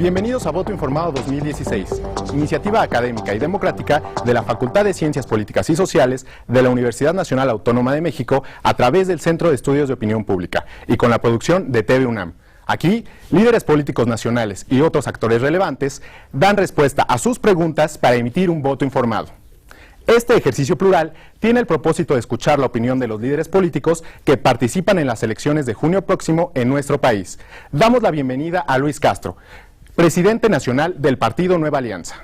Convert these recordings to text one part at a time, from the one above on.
Bienvenidos a Voto Informado 2016, iniciativa académica y democrática de la Facultad de Ciencias Políticas y Sociales de la Universidad Nacional Autónoma de México a través del Centro de Estudios de Opinión Pública y con la producción de TV UNAM. Aquí, líderes políticos nacionales y otros actores relevantes dan respuesta a sus preguntas para emitir un voto informado. Este ejercicio plural tiene el propósito de escuchar la opinión de los líderes políticos que participan en las elecciones de junio próximo en nuestro país. Damos la bienvenida a Luis Castro, presidente nacional del Partido Nueva Alianza.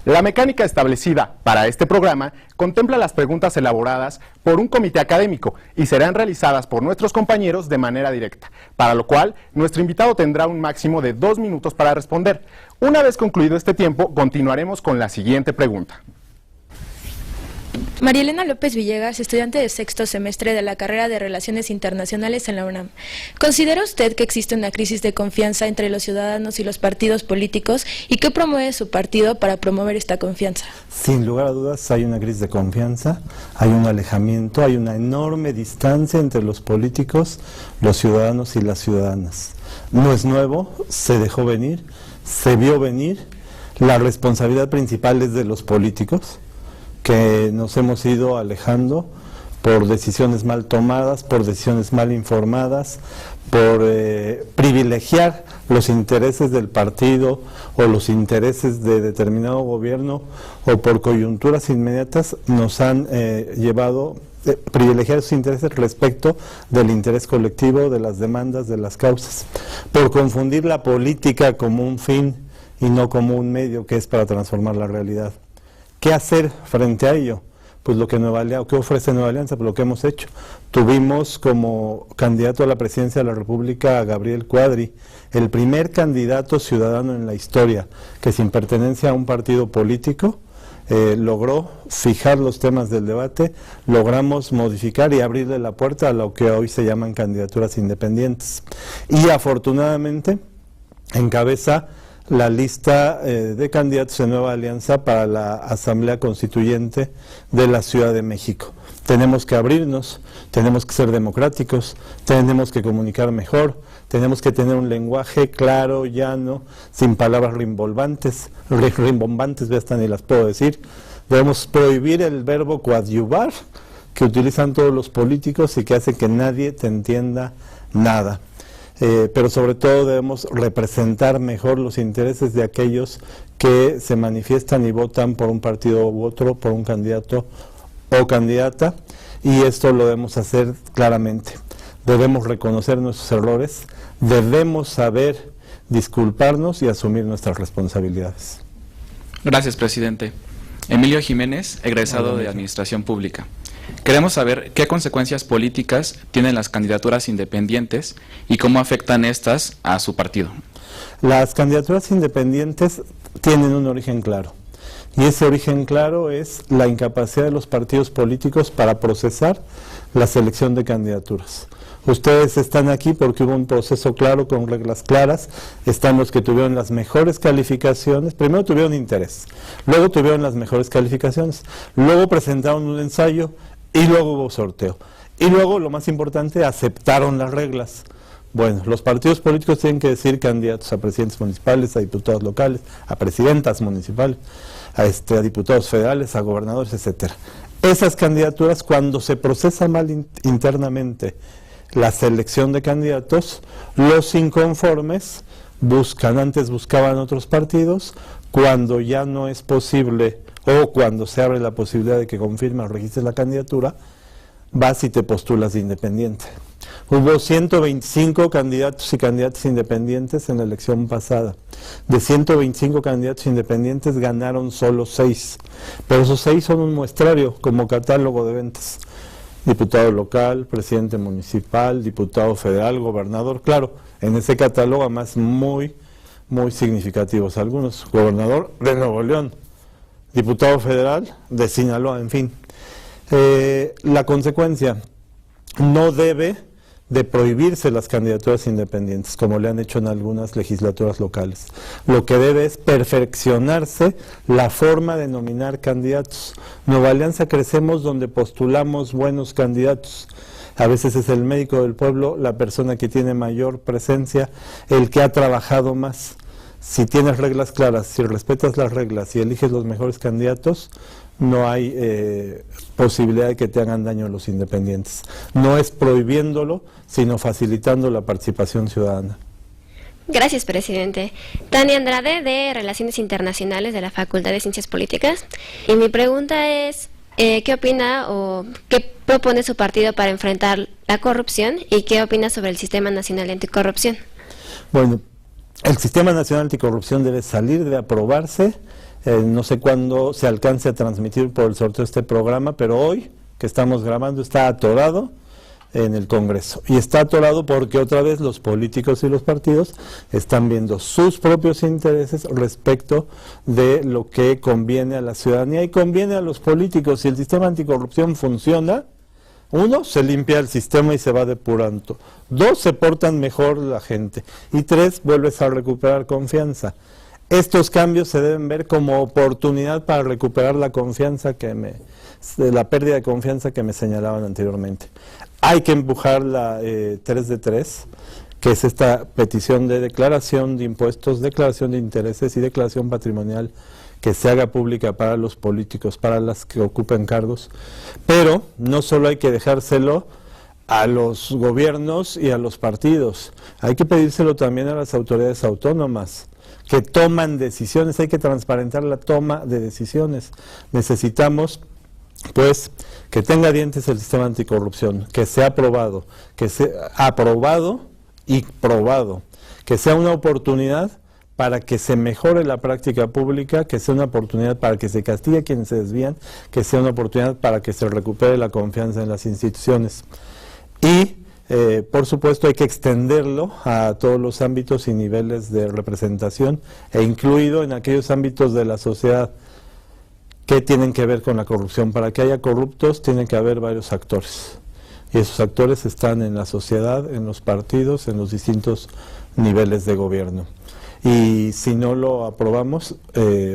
La mecánica establecida para este programa contempla las preguntas elaboradas por un comité académico y serán realizadas por nuestros compañeros de manera directa, para lo cual nuestro invitado tendrá un máximo de 2 minutos para responder. Una vez concluido este tiempo, continuaremos con la siguiente pregunta. María Elena López Villegas, estudiante de sexto semestre de la carrera de Relaciones Internacionales en la UNAM. ¿Considera usted que existe una crisis de confianza entre los ciudadanos y los partidos políticos y qué promueve su partido para promover esta confianza? Sin lugar a dudas hay una crisis de confianza, hay un alejamiento, hay una enorme distancia entre los políticos, los ciudadanos y las ciudadanas. No es nuevo, se dejó venir, se vio venir, la responsabilidad principal es de los políticos, que nos hemos ido alejando por decisiones mal tomadas, por decisiones mal informadas, por privilegiar los intereses del partido o los intereses de determinado gobierno o por coyunturas inmediatas nos han llevado a privilegiar sus intereses respecto del interés colectivo, de las demandas, de las causas, por confundir la política como un fin y no como un medio que es para transformar la realidad. ¿Qué hacer frente a ello? Pues lo que ¿qué ofrece Nueva Alianza? Pues lo que hemos hecho. Tuvimos como candidato a la presidencia de la República a Gabriel Cuadri, el primer candidato ciudadano en la historia que sin pertenencia a un partido político logró fijar los temas del debate, logramos modificar y abrirle la puerta a lo que hoy se llaman candidaturas independientes. Y afortunadamente encabeza la lista de candidatos de Nueva Alianza para la Asamblea Constituyente de la Ciudad de México. Tenemos que abrirnos, tenemos que ser democráticos, tenemos que comunicar mejor, tenemos que tener un lenguaje claro, llano, sin palabras rimbombantes, hasta ni las puedo decir. Debemos prohibir el verbo coadyuvar, que utilizan todos los políticos y que hace que nadie te entienda nada. Pero sobre todo debemos representar mejor los intereses de aquellos que se manifiestan y votan por un partido u otro, por un candidato o candidata, y esto lo debemos hacer claramente. Debemos reconocer nuestros errores, debemos saber disculparnos y asumir nuestras responsabilidades. Gracias, presidente. Emilio Jiménez, egresado de Administración Pública. Queremos saber qué consecuencias políticas tienen las candidaturas independientes y cómo afectan estas a su partido. Las candidaturas independientes tienen un origen claro, y ese origen claro es la incapacidad de los partidos políticos para procesar la selección de candidaturas. Ustedes están aquí porque hubo un proceso claro, con reglas claras. Están los que tuvieron las mejores calificaciones. Primero tuvieron interés, luego tuvieron las mejores calificaciones, luego presentaron un ensayo y luego hubo sorteo. Y luego, lo más importante, aceptaron las reglas. Bueno, los partidos políticos tienen que decir candidatos a presidentes municipales, a diputados locales, a presidentas municipales, a diputados federales, a gobernadores, etcétera. Esas candidaturas, cuando se procesa mal internamente la selección de candidatos, los inconformes antes buscaban otros partidos, cuando ya no es posible o cuando se abre la posibilidad de que confirme o registre la candidatura, vas y te postulas de independiente. Hubo 125 candidatos y candidatas independientes en la elección pasada. De 125 candidatos independientes ganaron solo 6, pero esos 6 son un muestrario como catálogo de ventas. Diputado local, presidente municipal, diputado federal, gobernador, claro, en ese catálogo además muy significativos. Algunos, gobernador de Nuevo León, diputado federal de Sinaloa, en fin. La consecuencia, no debe de prohibirse las candidaturas independientes, como le han hecho en algunas legislaturas locales. Lo que debe es perfeccionarse la forma de nominar candidatos. Nueva Alianza crecemos donde postulamos buenos candidatos. A veces es el médico del pueblo, la persona que tiene mayor presencia, el que ha trabajado más. si tienes reglas claras, si respetas las reglas y eliges los mejores candidatos, no hay posibilidad de que te hagan daño los independientes. No es prohibiéndolo, sino facilitando la participación ciudadana. Gracias, presidente. Tania Andrade, de Relaciones Internacionales de la Facultad de Ciencias Políticas. Y mi pregunta es, ¿qué opina o qué propone su partido para enfrentar la corrupción y qué opina sobre el Sistema Nacional de Anticorrupción? Bueno, el Sistema Nacional Anticorrupción debe salir de aprobarse. No sé cuándo se alcance a transmitir por el sorteo este programa, pero hoy que estamos grabando está atorado en el Congreso. Y está atorado porque otra vez los políticos y los partidos están viendo sus propios intereses respecto de lo que conviene a la ciudadanía y conviene a los políticos. Si el sistema anticorrupción funciona, 1, se limpia el sistema y se va depurando. 2, se portan mejor la gente. Y 3, vuelves a recuperar confianza. Estos cambios se deben ver como oportunidad para recuperar la confianza la pérdida de confianza que me señalaban anteriormente. Hay que empujar la 3 de 3, que es esta petición de declaración de impuestos, declaración de intereses y declaración patrimonial que se haga pública para los políticos, para las que ocupen cargos. Pero no solo hay que dejárselo a los gobiernos y a los partidos, hay que pedírselo también a las autoridades autónomas que toman decisiones. Hay que transparentar la toma de decisiones. Necesitamos, pues, que tenga dientes el sistema anticorrupción, que sea aprobado y probado, que sea una oportunidad para que se mejore la práctica pública, que sea una oportunidad para que se castigue a quienes se desvían, que sea una oportunidad para que se recupere la confianza en las instituciones. Y por supuesto hay que extenderlo a todos los ámbitos y niveles de representación e incluido en aquellos ámbitos de la sociedad que tienen que ver con la corrupción. Para que haya corruptos tiene que haber varios actores y esos actores están en la sociedad, en los partidos, en los distintos niveles de gobierno. Y si no lo aprobamos,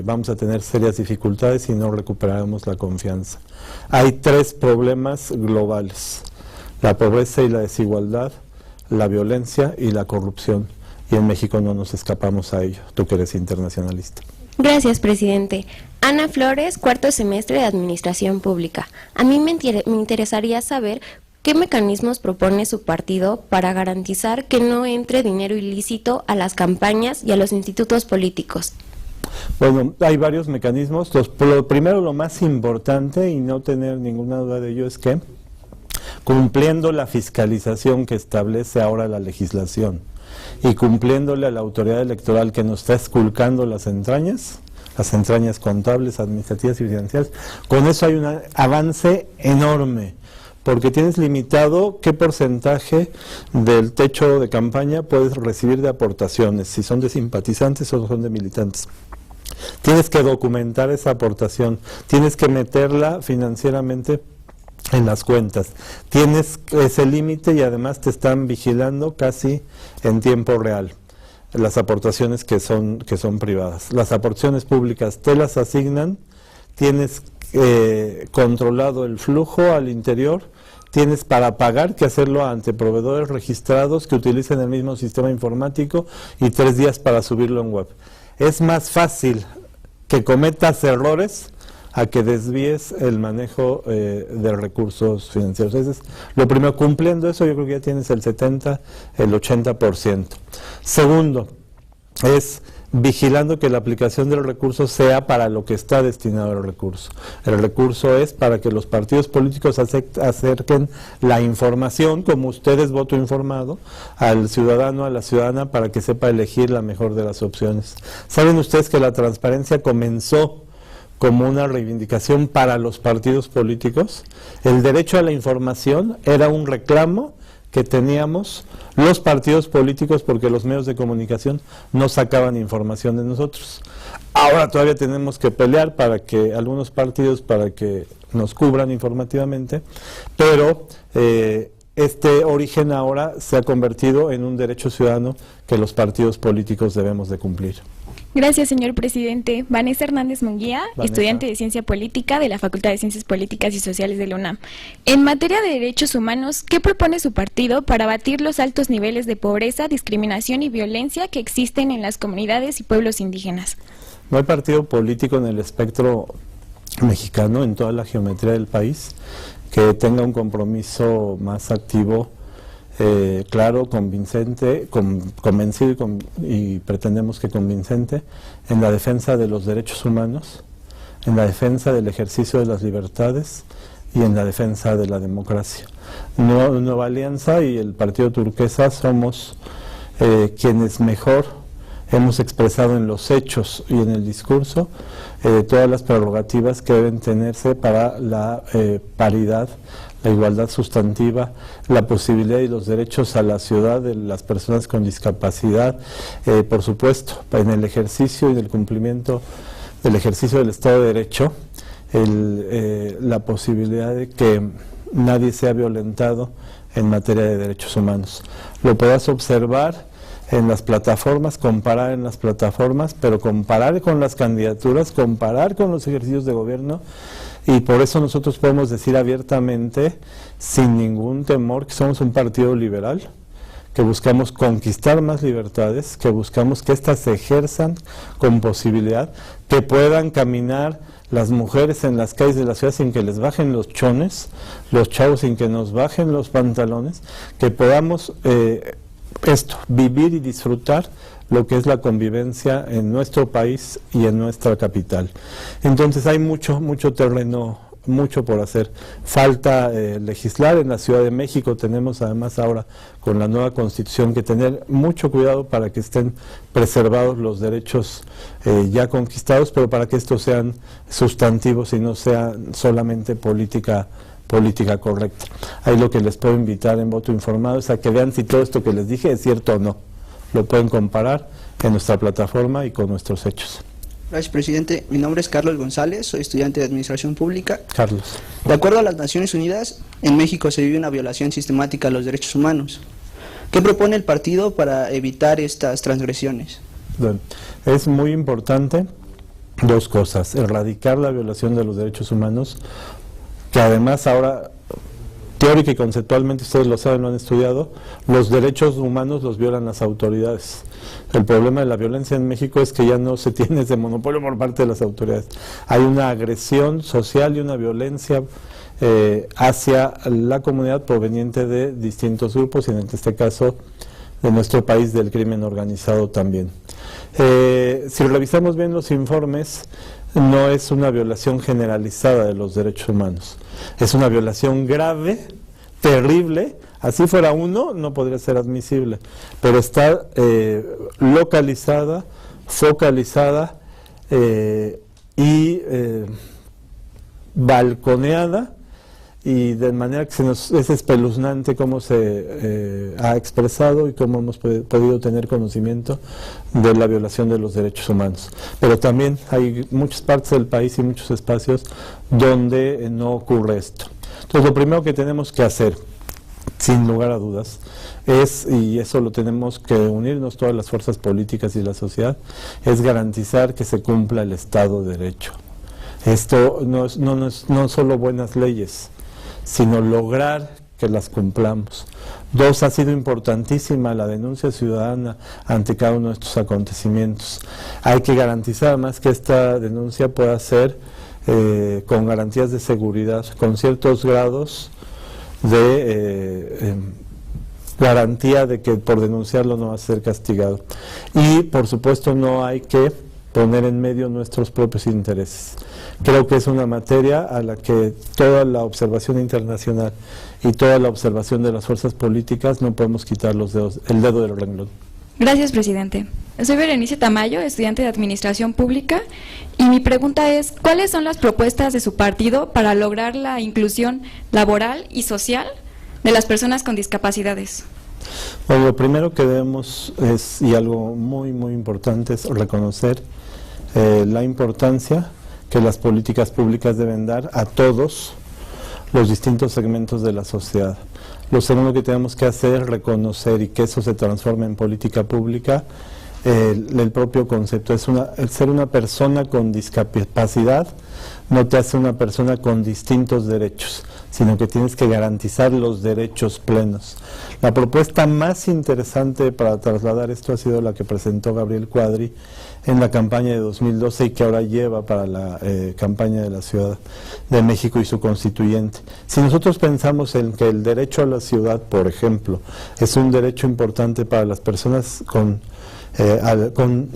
vamos a tener serias dificultades y no recuperaremos la confianza. Hay 3 problemas globales: la pobreza y la desigualdad, la violencia y la corrupción. Y en México no nos escapamos a ello, tú que eres internacionalista. Gracias, presidente. Ana Flores, 4º semestre de Administración Pública. A mí me interesaría saber qué mecanismos propone su partido para garantizar que no entre dinero ilícito a las campañas y a los institutos políticos. Bueno, hay varios mecanismos. Primero, lo más importante, y no tener ninguna duda de ello, es que cumpliendo la fiscalización que establece ahora la legislación y cumpliéndole a la autoridad electoral que nos está esculcando las entrañas contables, administrativas y financieras, con eso hay un avance enorme, porque tienes limitado qué porcentaje del techo de campaña puedes recibir de aportaciones, si son de simpatizantes o son de militantes. Tienes que documentar esa aportación, tienes que meterla financieramente en las cuentas, tienes ese límite y además te están vigilando casi en tiempo real las aportaciones que son privadas. Las aportaciones públicas te las asignan, tienes controlado el flujo al interior, tienes para pagar que hacerlo ante proveedores registrados que utilicen el mismo sistema informático y 3 días para subirlo en web. Es más fácil que cometas errores a que desvíes el manejo de recursos financieros. Ese es lo primero. Cumpliendo eso, yo creo que ya tienes el 70, el 80%. Segundo, es vigilando que la aplicación del recurso sea para lo que está destinado el recurso. El recurso es para que los partidos políticos acerquen la información, como ustedes, voto informado, al ciudadano, a la ciudadana, para que sepa elegir la mejor de las opciones. ¿Saben ustedes que la transparencia comenzó como una reivindicación para los partidos políticos? El derecho a la información era un reclamo que teníamos los partidos políticos porque los medios de comunicación no sacaban información de nosotros. Ahora todavía tenemos que pelear para que algunos partidos para que nos cubran informativamente, pero este origen ahora se ha convertido en un derecho ciudadano que los partidos políticos debemos de cumplir. Gracias, señor presidente. Vanessa Hernández Munguía, estudiante de Ciencia Política de la Facultad de Ciencias Políticas y Sociales de la UNAM. En materia de derechos humanos, ¿qué propone su partido para abatir los altos niveles de pobreza, discriminación y violencia que existen en las comunidades y pueblos indígenas? No hay partido político en el espectro mexicano, en toda la geometría del país, que tenga un compromiso más activo, claro, convincente, convencido y pretendemos que convincente en la defensa de los derechos humanos, en la defensa del ejercicio de las libertades y en la defensa de la democracia. Nueva Alianza y el Partido Turquesa somos quienes mejor hemos expresado en los hechos y en el discurso todas las prerrogativas que deben tenerse para la paridad, la igualdad sustantiva, la posibilidad y los derechos a la ciudad de las personas con discapacidad, por supuesto, en el ejercicio y del cumplimiento del ejercicio del Estado de Derecho, la posibilidad de que nadie sea violentado en materia de derechos humanos. Lo podrás observar en las plataformas, comparar en las plataformas, pero comparar con las candidaturas, comparar con los ejercicios de gobierno, y por eso nosotros podemos decir abiertamente, sin ningún temor, que somos un partido liberal, que buscamos conquistar más libertades, que buscamos que éstas se ejerzan con posibilidad, que puedan caminar las mujeres en las calles de la ciudad sin que les bajen los chones, los chavos sin que nos bajen los pantalones, que podamos vivir y disfrutar lo que es la convivencia en nuestro país y en nuestra capital. Entonces hay mucho terreno, mucho por hacer. Falta legislar. En la Ciudad de México tenemos además ahora con la nueva Constitución que tener mucho cuidado para que estén preservados los derechos ya conquistados, pero para que estos sean sustantivos y no sean solamente política correcta. Ahí lo que les puedo invitar en voto informado es a que vean si todo esto que les dije es cierto o no. Lo pueden comparar en nuestra plataforma y con nuestros hechos. Gracias, presidente. Mi nombre es Carlos González, soy estudiante de Administración Pública. Carlos. De acuerdo a las Naciones Unidas, en México se vive una violación sistemática de los derechos humanos. ¿Qué propone el partido para evitar estas transgresiones? Bueno, es muy importante dos cosas: erradicar la violación de los derechos humanos, que además ahora teórica y conceptualmente, ustedes lo saben, lo han estudiado, los derechos humanos los violan las autoridades. El problema de la violencia en México es que ya no se tiene ese monopolio por parte de las autoridades. Hay una agresión social y una violencia hacia la comunidad proveniente de distintos grupos y en este caso de nuestro país del crimen organizado también. Si revisamos bien los informes, no es una violación generalizada de los derechos humanos, es una violación grave, terrible. Así fuera uno, no podría ser admisible, pero está localizada, focalizada y balconeada, y de manera que es espeluznante cómo se ha expresado y cómo hemos podido tener conocimiento de la violación de los derechos humanos. Pero también hay muchas partes del país y muchos espacios donde no ocurre esto. Entonces, lo primero que tenemos que hacer, sin lugar a dudas, y eso lo tenemos que unirnos todas las fuerzas políticas y la sociedad, es garantizar que se cumpla el Estado de Derecho. Esto no solo buenas leyes, sino lograr que las cumplamos. Dos, ha sido importantísima la denuncia ciudadana ante cada uno de estos acontecimientos. Hay que garantizar además que esta denuncia pueda ser con garantías de seguridad, con ciertos grados de garantía de que por denunciarlo no va a ser castigado. Y por supuesto no hay que poner en medio nuestros propios intereses. Creo que es una materia a la que toda la observación internacional y toda la observación de las fuerzas políticas no podemos quitar el dedo del renglón. Gracias, presidente. Soy Berenice Tamayo, estudiante de Administración Pública, y mi pregunta es, ¿cuáles son las propuestas de su partido para lograr la inclusión laboral y social de las personas con discapacidades? Bueno, lo primero que debemos y algo muy importante, es reconocer la importancia que las políticas públicas deben dar a todos los distintos segmentos de la sociedad. Lo segundo que tenemos que hacer es reconocer y que eso se transforme en política pública. El propio concepto es el ser una persona con discapacidad no te hace una persona con distintos derechos, sino que tienes que garantizar los derechos plenos. La propuesta más interesante para trasladar esto ha sido la que presentó Gabriel Cuadri en la campaña de 2012 y que ahora lleva para la campaña de la Ciudad de México y su constituyente. Si nosotros pensamos en que el derecho a la ciudad, por ejemplo, es un derecho importante para las personas con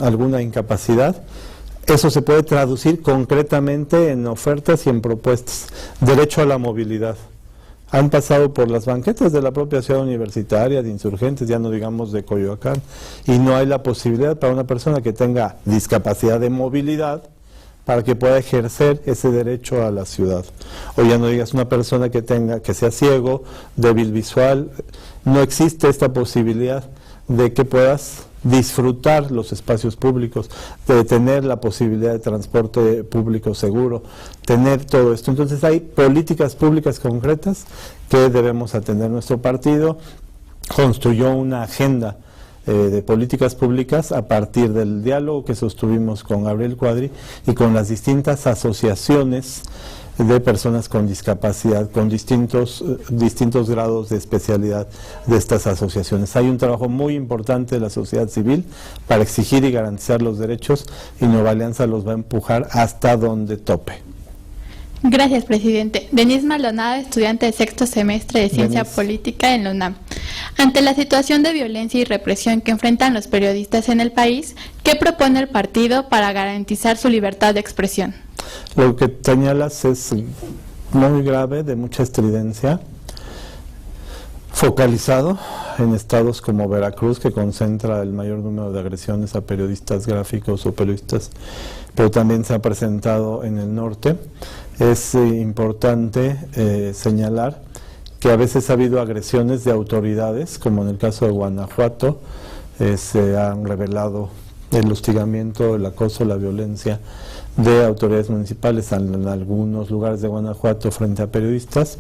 alguna incapacidad, eso se puede traducir concretamente en ofertas y en propuestas. Derecho a la movilidad. Han pasado por las banquetas de la propia ciudad universitaria, de Insurgentes, ya no digamos de Coyoacán, y no hay la posibilidad para una persona que tenga discapacidad de movilidad para que pueda ejercer ese derecho a la ciudad. O ya no digas una persona que sea ciego, débil visual, no existe esta posibilidad de que puedas disfrutar los espacios públicos, de tener la posibilidad de transporte público seguro, tener todo esto. Entonces hay políticas públicas concretas que debemos atender. Nuestro partido construyó una agenda de políticas públicas a partir del diálogo que sostuvimos con Gabriel Cuadri y con las distintas asociaciones de personas con discapacidad, con distintos grados de especialidad de estas asociaciones. Hay un trabajo muy importante de la sociedad civil para exigir y garantizar los derechos, y Nueva Alianza los va a empujar hasta donde tope. Gracias, presidente. Denise Maldonado, estudiante de sexto semestre de Ciencia Política en la UNAM. Ante la situación de violencia y represión que enfrentan los periodistas en el país, ¿qué propone el partido para garantizar su libertad de expresión? Lo que señalas es muy grave, de mucha estridencia, focalizado en estados como Veracruz, que concentra el mayor número de agresiones a periodistas gráficos o periodistas, pero también se ha presentado en el norte. Es importante señalar que a veces ha habido agresiones de autoridades, como en el caso de Guanajuato, se han revelado el hostigamiento, el acoso, la violencia de autoridades municipales en algunos lugares de Guanajuato frente a periodistas,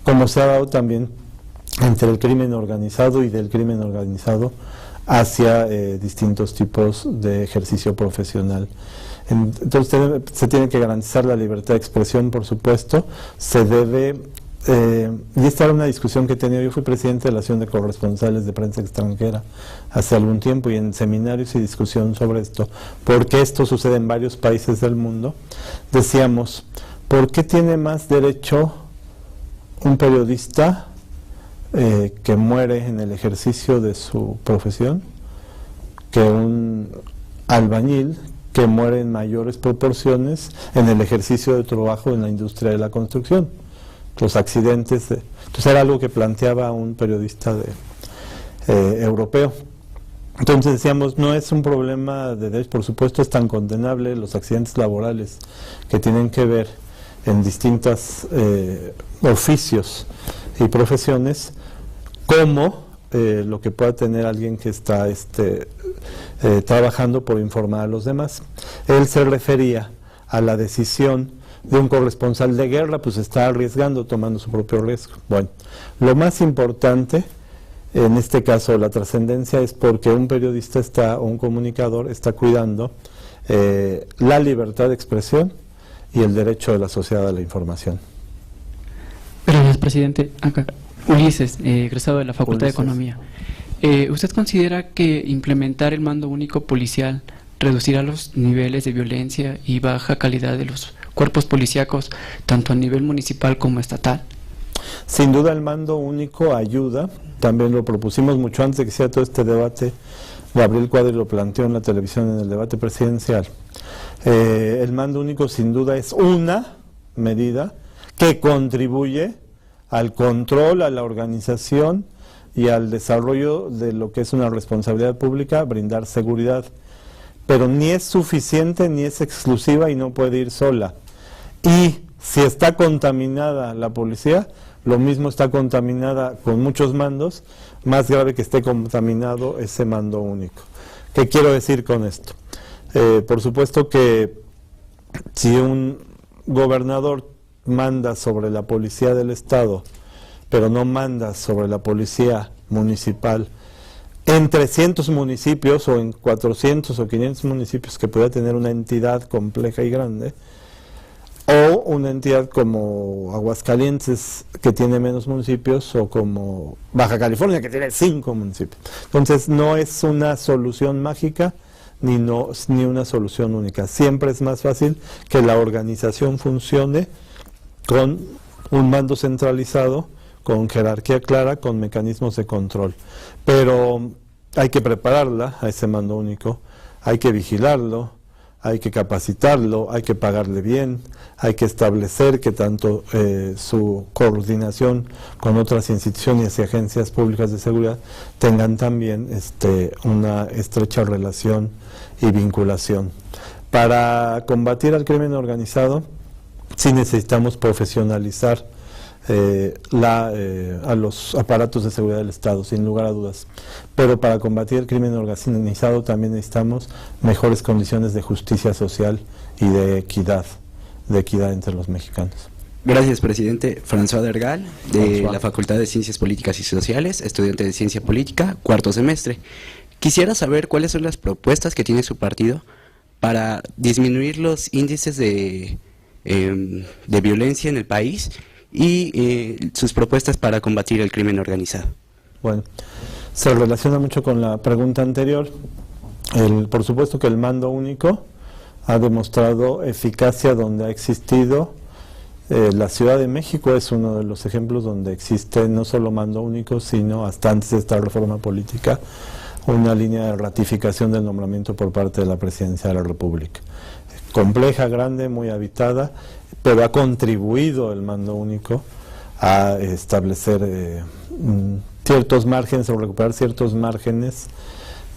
como se ha dado también entre el crimen organizado y del crimen organizado hacia distintos tipos de ejercicio profesional. Entonces se tiene que garantizar la libertad de expresión, por supuesto, se debe, y esta era una discusión que he tenido. Yo fui presidente de la Asociación de Corresponsales de Prensa Extranjera hace algún tiempo, y en seminarios y discusión sobre esto, porque esto sucede en varios países del mundo, decíamos, ¿por qué tiene más derecho un periodista que muere en el ejercicio de su profesión que un albañil que muere en mayores proporciones en el ejercicio de trabajo en la industria de la construcción? Los accidentes, entonces era algo que planteaba un periodista europeo. Entonces decíamos, no es un problema de derechos, por supuesto es tan condenable los accidentes laborales que tienen que ver en distintos oficios y profesiones, como lo que pueda tener alguien que está trabajando por informar a los demás. Él se refería a la decisión de un corresponsal de guerra, pues está arriesgando, tomando su propio riesgo. Bueno, lo más importante, en este caso la trascendencia, es porque un periodista o un comunicador está cuidando la libertad de expresión y el derecho de la sociedad a la información. Gracias, presidente. Acá, Ulises, egresado de la Facultad de Economía. ¿Usted considera que implementar el mando único policial reducirá los niveles de violencia y baja calidad de los cuerpos policíacos, tanto a nivel municipal como estatal? Sin duda el mando único ayuda, también lo propusimos mucho antes de que sea todo este debate. Gabriel Cuadri lo planteó en la televisión en el debate presidencial. El mando único sin duda es una medida que contribuye al control, a la organización y al desarrollo de lo que es una responsabilidad pública, brindar seguridad. Pero ni es suficiente ni es exclusiva y no puede ir sola. Y si está contaminada la policía, lo mismo está contaminada con muchos mandos, más grave que esté contaminado ese mando único. ¿Qué quiero decir con esto? Por supuesto que si un gobernador manda sobre la policía del Estado pero no mandas sobre la policía municipal en 300 municipios o en 400 o 500 municipios que pueda tener una entidad compleja y grande, o una entidad como Aguascalientes que tiene menos municipios, o como Baja California que tiene 5 municipios. Entonces no es una solución mágica ni una solución única. Siempre es más fácil que la organización funcione con un mando centralizado, con jerarquía clara, con mecanismos de control. Pero hay que prepararla a ese mando único, hay que vigilarlo, hay que capacitarlo, hay que pagarle bien, hay que establecer que tanto su coordinación con otras instituciones y agencias públicas de seguridad tengan también una estrecha relación y vinculación. Para combatir al crimen organizado, sí necesitamos profesionalizar a los aparatos de seguridad del Estado, sin lugar a dudas. Pero para combatir el crimen organizado también necesitamos mejores condiciones de justicia social y de equidad entre los mexicanos. Gracias, presidente. François Dergal, de la Facultad de Ciencias Políticas y Sociales, estudiante de Ciencia Política, 4º semestre. Quisiera saber cuáles son las propuestas que tiene su partido para disminuir los índices de violencia en el país y sus propuestas para combatir el crimen organizado. Bueno, se relaciona mucho con la pregunta anterior. Por supuesto que el mando único ha demostrado eficacia donde ha existido. La Ciudad de México es uno de los ejemplos donde existe no solo mando único, sino hasta antes de esta reforma política, una línea de ratificación del nombramiento por parte de la Presidencia de la República. Compleja, grande, muy habitada, pero ha contribuido el mando único a establecer ciertos márgenes o recuperar ciertos márgenes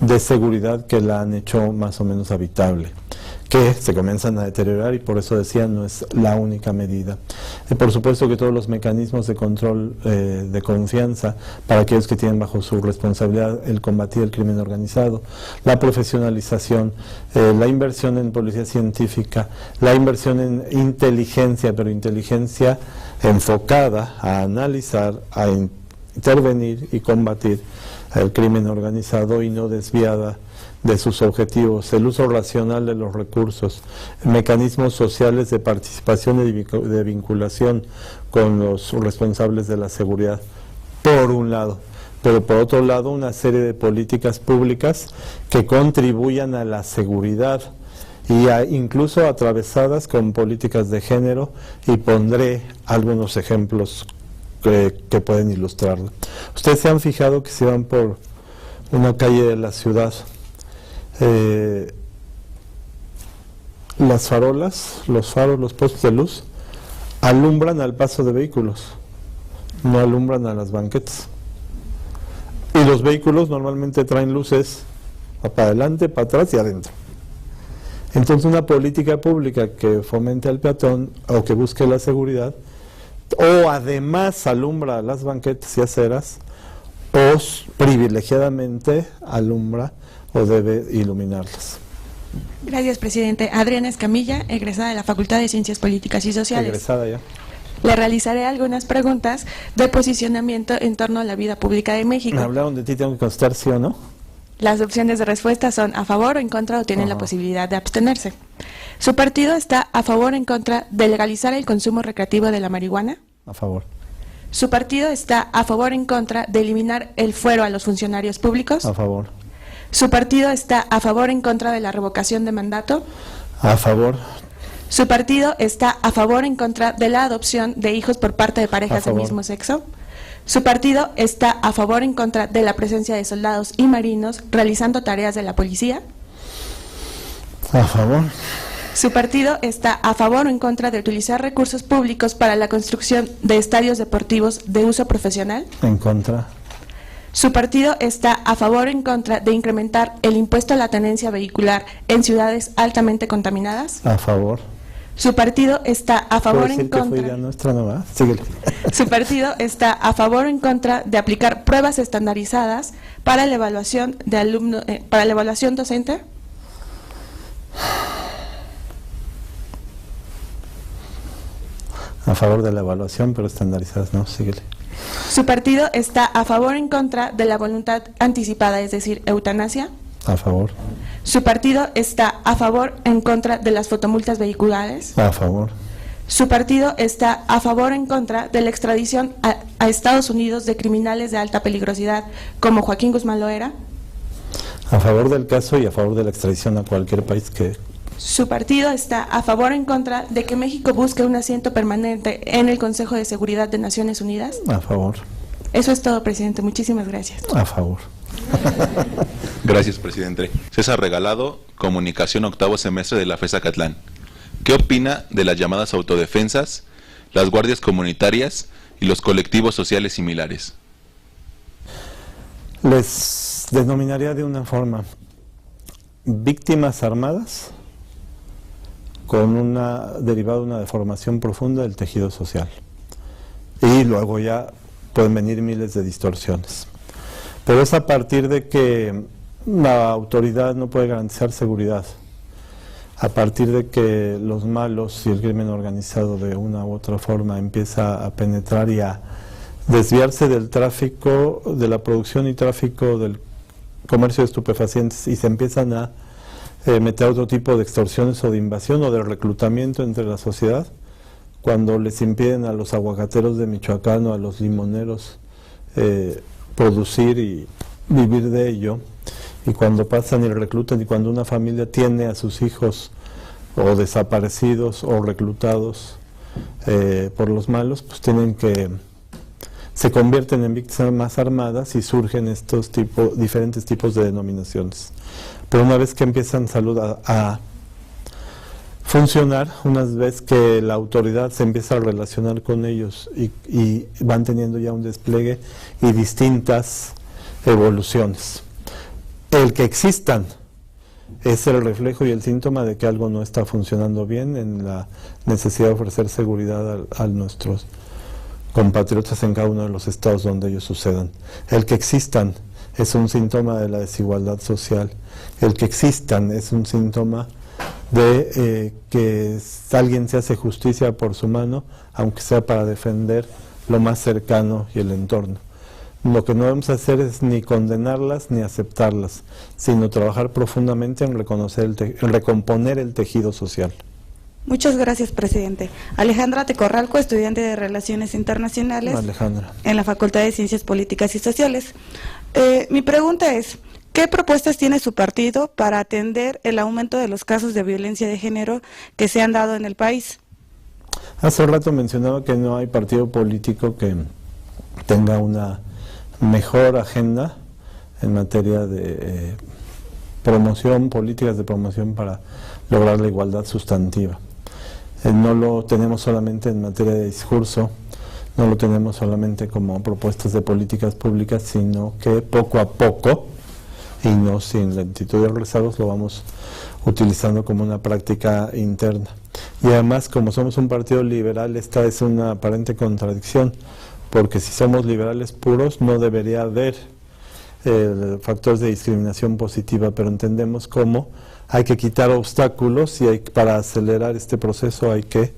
de seguridad que la han hecho más o menos habitable, que se comienzan a deteriorar y por eso decía no es la única medida. Por supuesto que todos los mecanismos de control de confianza para aquellos que tienen bajo su responsabilidad el combatir el crimen organizado, la profesionalización, la inversión en policía científica, la inversión en inteligencia, pero inteligencia enfocada a analizar, a intervenir y combatir el crimen organizado y no desviada de sus objetivos, el uso racional de los recursos, mecanismos sociales de participación y de vinculación con los responsables de la seguridad, por un lado, pero por otro lado una serie de políticas públicas que contribuyan a la seguridad y incluso atravesadas con políticas de género, y pondré algunos ejemplos que pueden ilustrarlo. Ustedes se han fijado que si van por una calle de la ciudad, las farolas, los faros, los postes de luz alumbran al paso de vehículos, no alumbran a las banquetas. Y los vehículos normalmente traen luces para adelante, para atrás y adentro. Entonces una política pública que fomente al peatón o que busque la seguridad, o además alumbra las banquetas y aceras, o privilegiadamente alumbra o debe iluminarlas. Gracias, presidente. Adriana Escamilla, egresada de la Facultad de Ciencias Políticas y Sociales. Egresada ya. Le realizaré algunas preguntas de posicionamiento en torno a la vida pública de México. Me hablaron de ti, tengo que contestar sí o no. Las opciones de respuesta son a favor o en contra, o tienen la posibilidad de abstenerse. ¿Su partido está a favor o en contra de legalizar el consumo recreativo de la marihuana? A favor. ¿Su partido está a favor o en contra de eliminar el fuero a los funcionarios públicos? A favor. ¿Su partido está a favor o en contra de la revocación de mandato? A favor. ¿Su partido está a favor o en contra de la adopción de hijos por parte de parejas del mismo sexo? ¿Su partido está a favor o en contra de la presencia de soldados y marinos realizando tareas de la policía? A favor. ¿Su partido está a favor o en contra de utilizar recursos públicos para la construcción de estadios deportivos de uso profesional? En contra. ¿Su partido está a favor o en contra de incrementar el impuesto a la tenencia vehicular en ciudades altamente contaminadas? A favor. ¿Su partido está a favor o en contra? Fue idea nuestra, ¿no va? Síguele. ¿Su partido está a favor o en contra de aplicar pruebas estandarizadas para la evaluación de alumnos, para la evaluación docente? A favor de la evaluación, pero estandarizadas, no, síguele. ¿Su partido está a favor o en contra de la voluntad anticipada, es decir, eutanasia? A favor. ¿Su partido está a favor o en contra de las fotomultas vehiculares? A favor. ¿Su partido está a favor o en contra de la extradición a Estados Unidos de criminales de alta peligrosidad como Joaquín Guzmán Loera? A favor del caso y a favor de la extradición a cualquier país que... ¿Su partido está a favor o en contra de que México busque un asiento permanente en el Consejo de Seguridad de Naciones Unidas? A favor. Eso es todo, presidente. Muchísimas gracias. A favor. Gracias, presidente. César Regalado, Comunicación, octavo semestre de la FES Acatlán. ¿Qué opina de las llamadas autodefensas, las guardias comunitarias y los colectivos sociales similares? Les denominaría de una forma: víctimas armadas con una derivada de una deformación profunda del tejido social. Y luego ya pueden venir miles de distorsiones. Pero es a partir de que la autoridad no puede garantizar seguridad, a partir de que los malos y el crimen organizado de una u otra forma empieza a penetrar y a desviarse del tráfico, de la producción y tráfico del comercio de estupefacientes, y se empiezan a meter otro tipo de extorsiones o de invasión o de reclutamiento entre la sociedad, cuando les impiden a los aguacateros de Michoacán o a los limoneros producir y vivir de ello, y cuando pasan y reclutan, y cuando una familia tiene a sus hijos o desaparecidos o reclutados por los malos, pues se convierten en víctimas armadas y surgen estos diferentes tipos de denominaciones. Pero una vez que empiezan a funcionar, una vez que la autoridad se empieza a relacionar con ellos y van teniendo ya un despliegue y distintas evoluciones. El que existan es el reflejo y el síntoma de que algo no está funcionando bien en la necesidad de ofrecer seguridad a nuestros compatriotas en cada uno de los estados donde ellos sucedan. El que existan es un síntoma de la desigualdad social. El que existan es un síntoma de que alguien se hace justicia por su mano, aunque sea para defender lo más cercano y el entorno. Lo que no debemos hacer es ni condenarlas ni aceptarlas, sino trabajar profundamente en recomponer el tejido social. Muchas gracias, presidente. Alejandra Tecorralco, estudiante de Relaciones Internacionales en la Facultad de Ciencias Políticas y Sociales. Mi pregunta es, ¿qué propuestas tiene su partido para atender el aumento de los casos de violencia de género que se han dado en el país? Hace rato mencionaba que no hay partido político que tenga una mejor agenda en materia de promoción, políticas de promoción para lograr la igualdad sustantiva. No lo tenemos solamente en materia de discurso, no lo tenemos solamente como propuestas de políticas públicas, sino que poco a poco, y no sin lentitud y rezagos, lo vamos utilizando como una práctica interna. Y además, como somos un partido liberal, esta es una aparente contradicción, porque si somos liberales puros no debería haber factores de discriminación positiva, pero entendemos cómo hay que quitar obstáculos y para acelerar este proceso hay que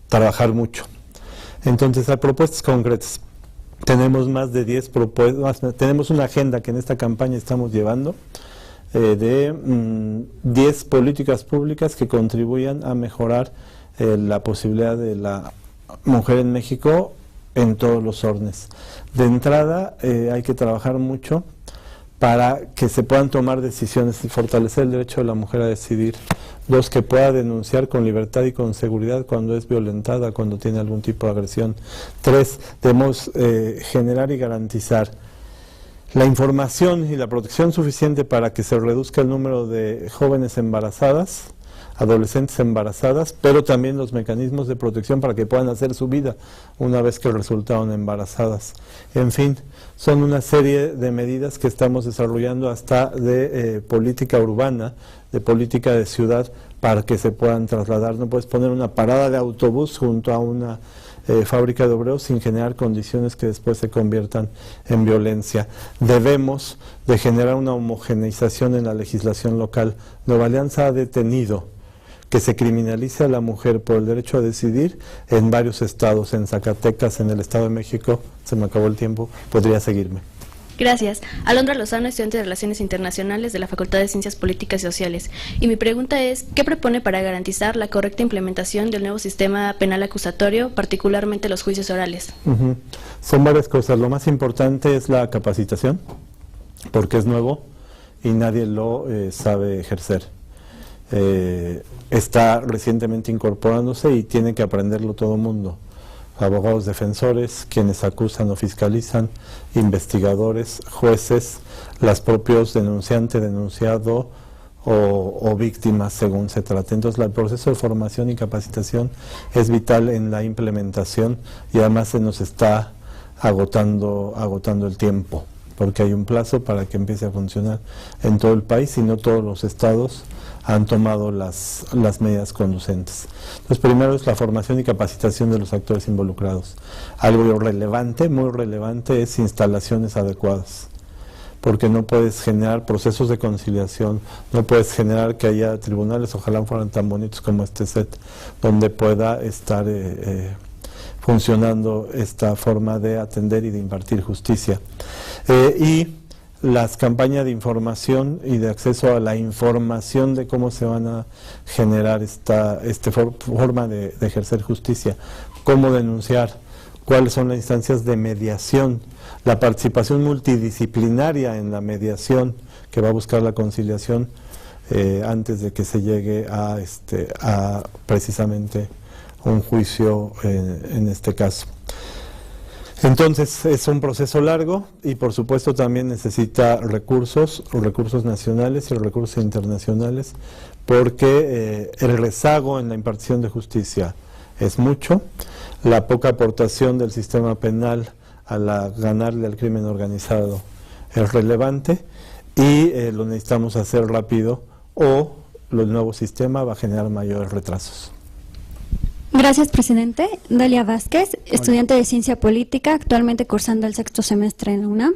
trabajar mucho. Entonces, hay propuestas concretas. Tenemos más de 10 propuestas, tenemos una agenda que en esta campaña estamos llevando de 10 políticas públicas que contribuyan a mejorar la posibilidad de la mujer en México en todos los órdenes. De entrada, hay que trabajar mucho para que se puedan tomar decisiones y fortalecer el derecho de la mujer a decidir. 2, que pueda denunciar con libertad y con seguridad cuando es violentada, cuando tiene algún tipo de agresión. 3, debemos generar y garantizar la información y la protección suficiente para que se reduzca el número de jóvenes embarazadas, adolescentes embarazadas, pero también los mecanismos de protección para que puedan hacer su vida una vez que resultaron embarazadas. En fin, son una serie de medidas que estamos desarrollando hasta de política urbana, de política de ciudad, para que se puedan trasladar. No puedes poner una parada de autobús junto a una fábrica de obreros sin generar condiciones que después se conviertan en violencia. Debemos de generar una homogeneización en la legislación local. Nueva Alianza ha detenido que se criminalice a la mujer por el derecho a decidir en varios estados, en Zacatecas, en el Estado de México. Se me acabó el tiempo, podría seguirme. Gracias. Alondra Lozano, estudiante de Relaciones Internacionales de la Facultad de Ciencias Políticas y Sociales. Y mi pregunta es, ¿qué propone para garantizar la correcta implementación del nuevo sistema penal acusatorio, particularmente los juicios orales? Son varias cosas. Lo más importante es la capacitación, porque es nuevo y nadie lo sabe ejercer. Está recientemente incorporándose y tiene que aprenderlo todo el mundo. Abogados defensores, quienes acusan o fiscalizan, investigadores, jueces, los propios denunciante, denunciado o víctimas según se trate. Entonces el proceso de formación y capacitación es vital en la implementación y además se nos está agotando el tiempo, porque hay un plazo para que empiece a funcionar en todo el país y no todos los estados han tomado las medidas conducentes. Entonces, primero es la formación y capacitación de los actores involucrados. Algo relevante, muy relevante, es instalaciones adecuadas, porque no puedes generar procesos de conciliación, no puedes generar que haya tribunales, ojalá fueran tan bonitos como este set, donde pueda estar funcionando esta forma de atender y de impartir justicia. Y las campañas de información y de acceso a la información de cómo se van a generar esta forma de ejercer justicia, cómo denunciar, cuáles son las instancias de mediación, la participación multidisciplinaria en la mediación que va a buscar la conciliación antes de que se llegue a precisamente un juicio en este caso. Entonces es un proceso largo y por supuesto también necesita recursos nacionales y recursos internacionales, porque el rezago en la impartición de justicia es mucho, la poca aportación del sistema penal a ganarle al crimen organizado es relevante y lo necesitamos hacer rápido o el nuevo sistema va a generar mayores retrasos. Gracias, presidente. Dalia Vázquez, estudiante de Ciencia Política, actualmente cursando el 6º semestre en la UNAM.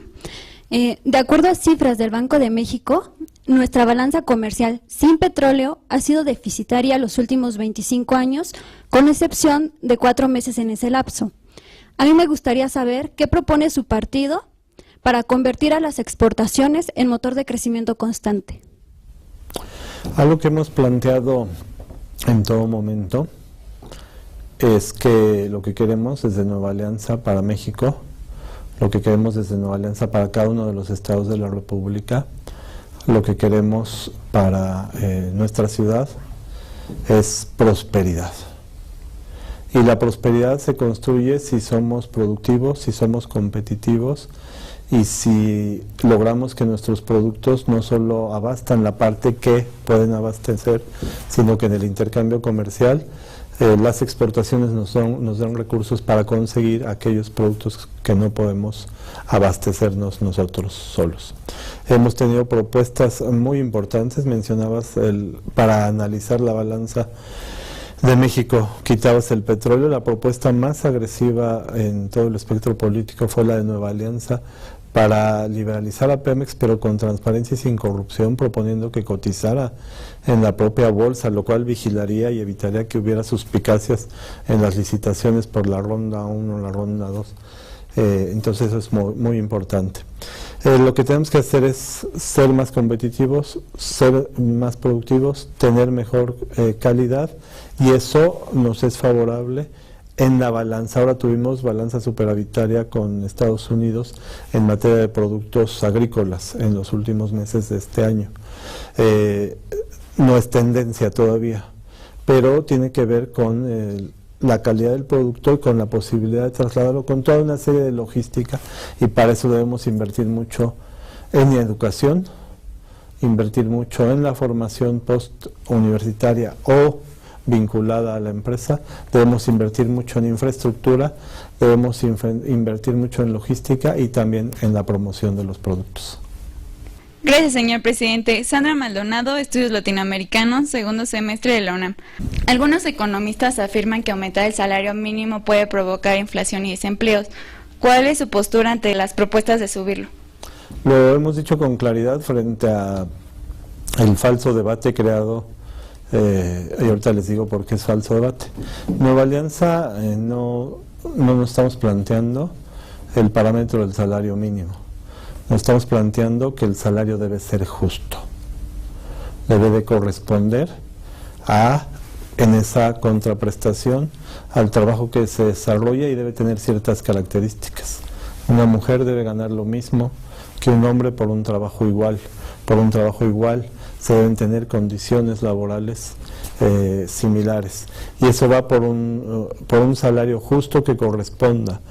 De acuerdo a cifras del Banco de México, nuestra balanza comercial sin petróleo ha sido deficitaria los últimos 25 años, con excepción de 4 meses en ese lapso. A mí me gustaría saber qué propone su partido para convertir a las exportaciones en motor de crecimiento constante. Algo que hemos planteado en todo momento es que lo que queremos desde Nueva Alianza para México, lo que queremos desde Nueva Alianza para cada uno de los estados de la República, lo que queremos para nuestra ciudad es prosperidad. Y la prosperidad se construye si somos productivos, si somos competitivos y si logramos que nuestros productos no solo abastan la parte que pueden abastecer, sino que en el intercambio comercial las exportaciones nos dan recursos para conseguir aquellos productos que no podemos abastecernos nosotros solos. Hemos tenido propuestas muy importantes, mencionabas para analizar la balanza de México, quitabas el petróleo. La propuesta más agresiva en todo el espectro político fue la de Nueva Alianza para liberalizar a Pemex, pero con transparencia y sin corrupción, proponiendo que cotizara en la propia bolsa, lo cual vigilaría y evitaría que hubiera suspicacias en las licitaciones por la ronda 1 o la ronda 2. Entonces eso es muy, muy importante. Lo que tenemos que hacer es ser más competitivos, ser más productivos, tener mejor calidad, y eso nos es favorable en la balanza. Ahora tuvimos balanza superavitaria con Estados Unidos en materia de productos agrícolas en los últimos meses de este año. No es tendencia todavía, pero tiene que ver con la calidad del producto y con la posibilidad de trasladarlo con toda una serie de logística, y para eso debemos invertir mucho en educación, invertir mucho en la formación postuniversitaria o vinculada a la empresa, debemos invertir mucho en infraestructura, debemos invertir mucho en logística y también en la promoción de los productos. Gracias, señor presidente. Sandra Maldonado, Estudios Latinoamericanos, 2º semestre de la UNAM. Algunos economistas afirman que aumentar el salario mínimo puede provocar inflación y desempleos. ¿Cuál es su postura ante las propuestas de subirlo? Lo hemos dicho con claridad frente a el falso debate creado y ahorita les digo por qué es falso debate. Nueva Alianza no nos estamos planteando el parámetro del salario mínimo. Nos estamos planteando que el salario debe ser justo. Debe de corresponder en esa contraprestación al trabajo que se desarrolla y debe tener ciertas características. Una mujer debe ganar lo mismo que un hombre por un trabajo igual. Por un trabajo igual se deben tener condiciones laborales similares. Y eso va por un salario justo que corresponda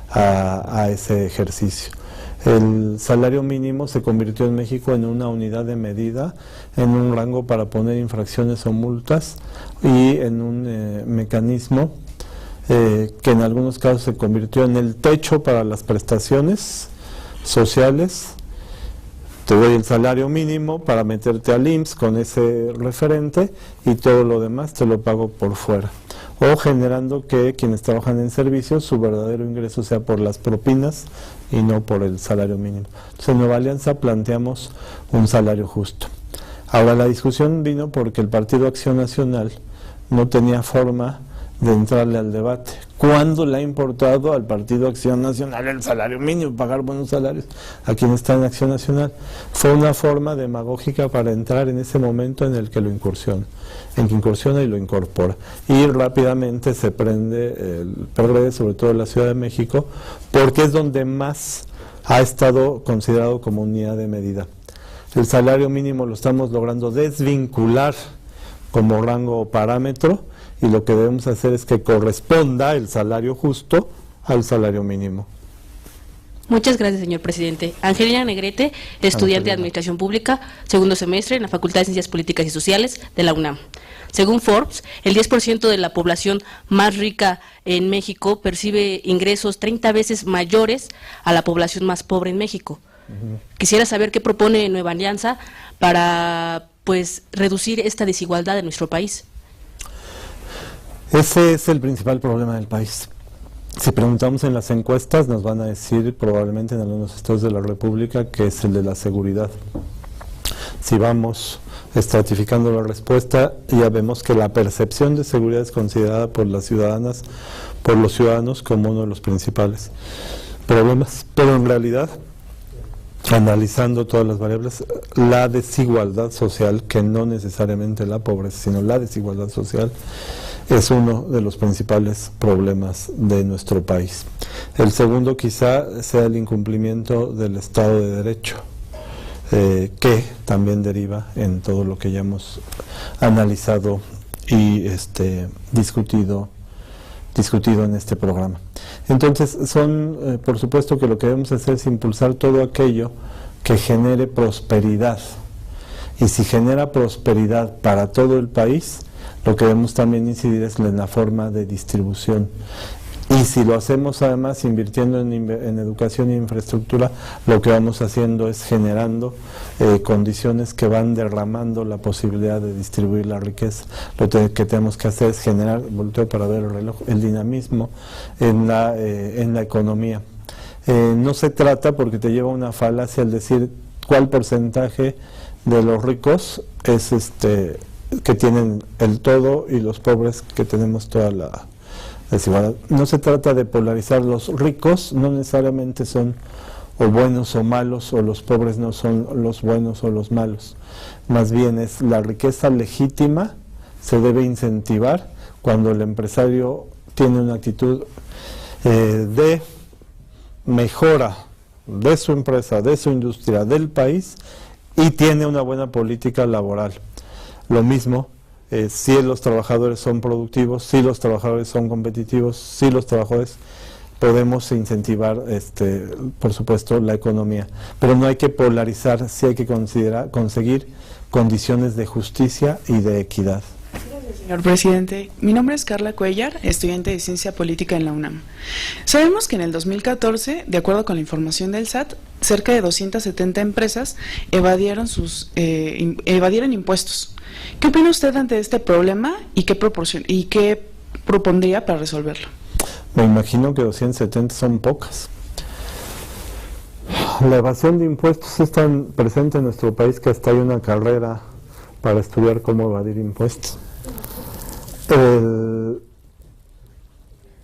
a ese ejercicio. El salario mínimo se convirtió en México en una unidad de medida, en un rango para poner infracciones o multas y en un mecanismo que en algunos casos se convirtió en el techo para las prestaciones sociales. Te doy el salario mínimo para meterte al IMSS con ese referente y todo lo demás te lo pago por fuera. O generando que quienes trabajan en servicios, su verdadero ingreso sea por las propinas y no por el salario mínimo. Entonces en Nueva Alianza planteamos un salario justo. Ahora la discusión vino porque el Partido Acción Nacional no tenía forma de entrarle al debate. ¿Cuándo le ha importado al Partido Acción Nacional el salario mínimo, pagar buenos salarios a quienes están en Acción Nacional? Fue una forma demagógica para entrar en ese momento en el que lo incursiona, y lo incorpora. Y rápidamente se prende el PRD, sobre todo en la Ciudad de México, porque es donde más ha estado considerado como unidad de medida. El salario mínimo lo estamos logrando desvincular como rango o parámetro, y lo que debemos hacer es que corresponda el salario justo al salario mínimo. Muchas gracias, señor presidente. Angelina Negrete, estudiante de Administración Pública, segundo semestre en la Facultad de Ciencias Políticas y Sociales de la UNAM. Según Forbes, el 10% de la población más rica en México percibe ingresos 30 veces mayores a la población más pobre en México. Quisiera saber qué propone Nueva Alianza para reducir esta desigualdad en nuestro país. Ese es el principal problema del país. Si preguntamos en las encuestas, nos van a decir probablemente en algunos estados de la República que es el de la seguridad. Si vamos estratificando la respuesta, ya vemos que la percepción de seguridad es considerada por las ciudadanas, por los ciudadanos, como uno de los principales problemas. Pero en realidad, analizando todas las variables, la desigualdad social, que no necesariamente la pobreza, sino la desigualdad social, es uno de los principales problemas de nuestro país. El segundo quizá sea el incumplimiento del Estado de Derecho, que también deriva en todo lo que ya hemos analizado y discutido en este programa. Entonces, por supuesto que lo que debemos hacer es impulsar todo aquello que genere prosperidad. Y si genera prosperidad para todo el país, lo que debemos también incidir es en la forma de distribución. Y si lo hacemos además invirtiendo en educación e infraestructura, lo que vamos haciendo es generando condiciones que van derramando la posibilidad de distribuir la riqueza. Lo que tenemos que hacer es generar, volteo para ver el reloj, el dinamismo en la economía. No se trata, porque te lleva a una falacia el decir cuál porcentaje de los ricos es que tienen el todo y los pobres que tenemos toda la desigualdad. No se trata de polarizar. Los ricos no necesariamente son o buenos o malos, o los pobres no son los buenos o los malos. Más bien es la riqueza legítima, se debe incentivar cuando el empresario tiene una actitud de mejora de su empresa, de su industria, del país, y tiene una buena política laboral. Lo mismo, si los trabajadores son productivos, si los trabajadores son competitivos, si los trabajadores podemos incentivar, por supuesto, la economía. Pero no hay que polarizar, sí hay que conseguir condiciones de justicia y de equidad. Señor presidente, mi nombre es Carla Cuellar, estudiante de Ciencia Política en la UNAM. Sabemos que en el 2014, de acuerdo con la información del SAT, cerca de 270 empresas evadieron impuestos. ¿Qué opina usted ante este problema y qué propondría para resolverlo? Me imagino que 270 son pocas. La evasión de impuestos es tan presente en nuestro país que hasta hay una carrera para estudiar cómo evadir impuestos.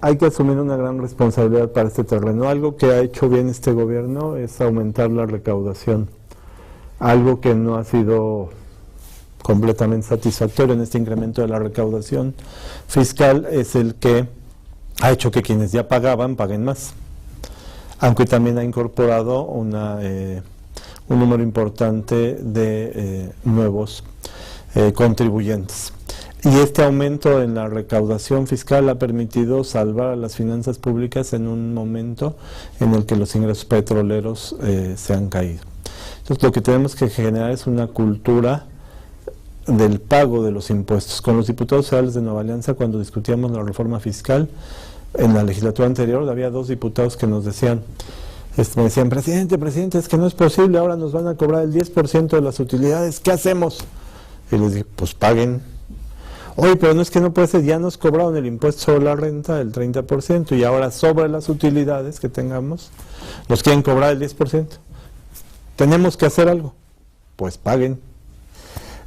Hay que asumir una gran responsabilidad para este terreno. Algo que ha hecho bien este gobierno es aumentar la recaudación. Algo que no ha sido completamente satisfactorio en este incremento de la recaudación fiscal es el que ha hecho que quienes ya pagaban paguen más, aunque también ha incorporado un número importante de nuevos contribuyentes. Y este aumento en la recaudación fiscal ha permitido salvar a las finanzas públicas en un momento en el que los ingresos petroleros se han caído. Entonces lo que tenemos que generar es una cultura del pago de los impuestos. Con los diputados federales de Nueva Alianza, cuando discutíamos la reforma fiscal, en la legislatura anterior había 2 diputados que nos decían, me decían, presidente, es que no es posible, ahora nos van a cobrar el 10% de las utilidades, ¿qué hacemos? Y les dije, pues paguen. Oye, pero no es que no puede ser, ya nos cobraron el impuesto sobre la renta del 30% y ahora sobre las utilidades que tengamos, nos quieren cobrar el 10%. Tenemos que hacer algo, pues paguen.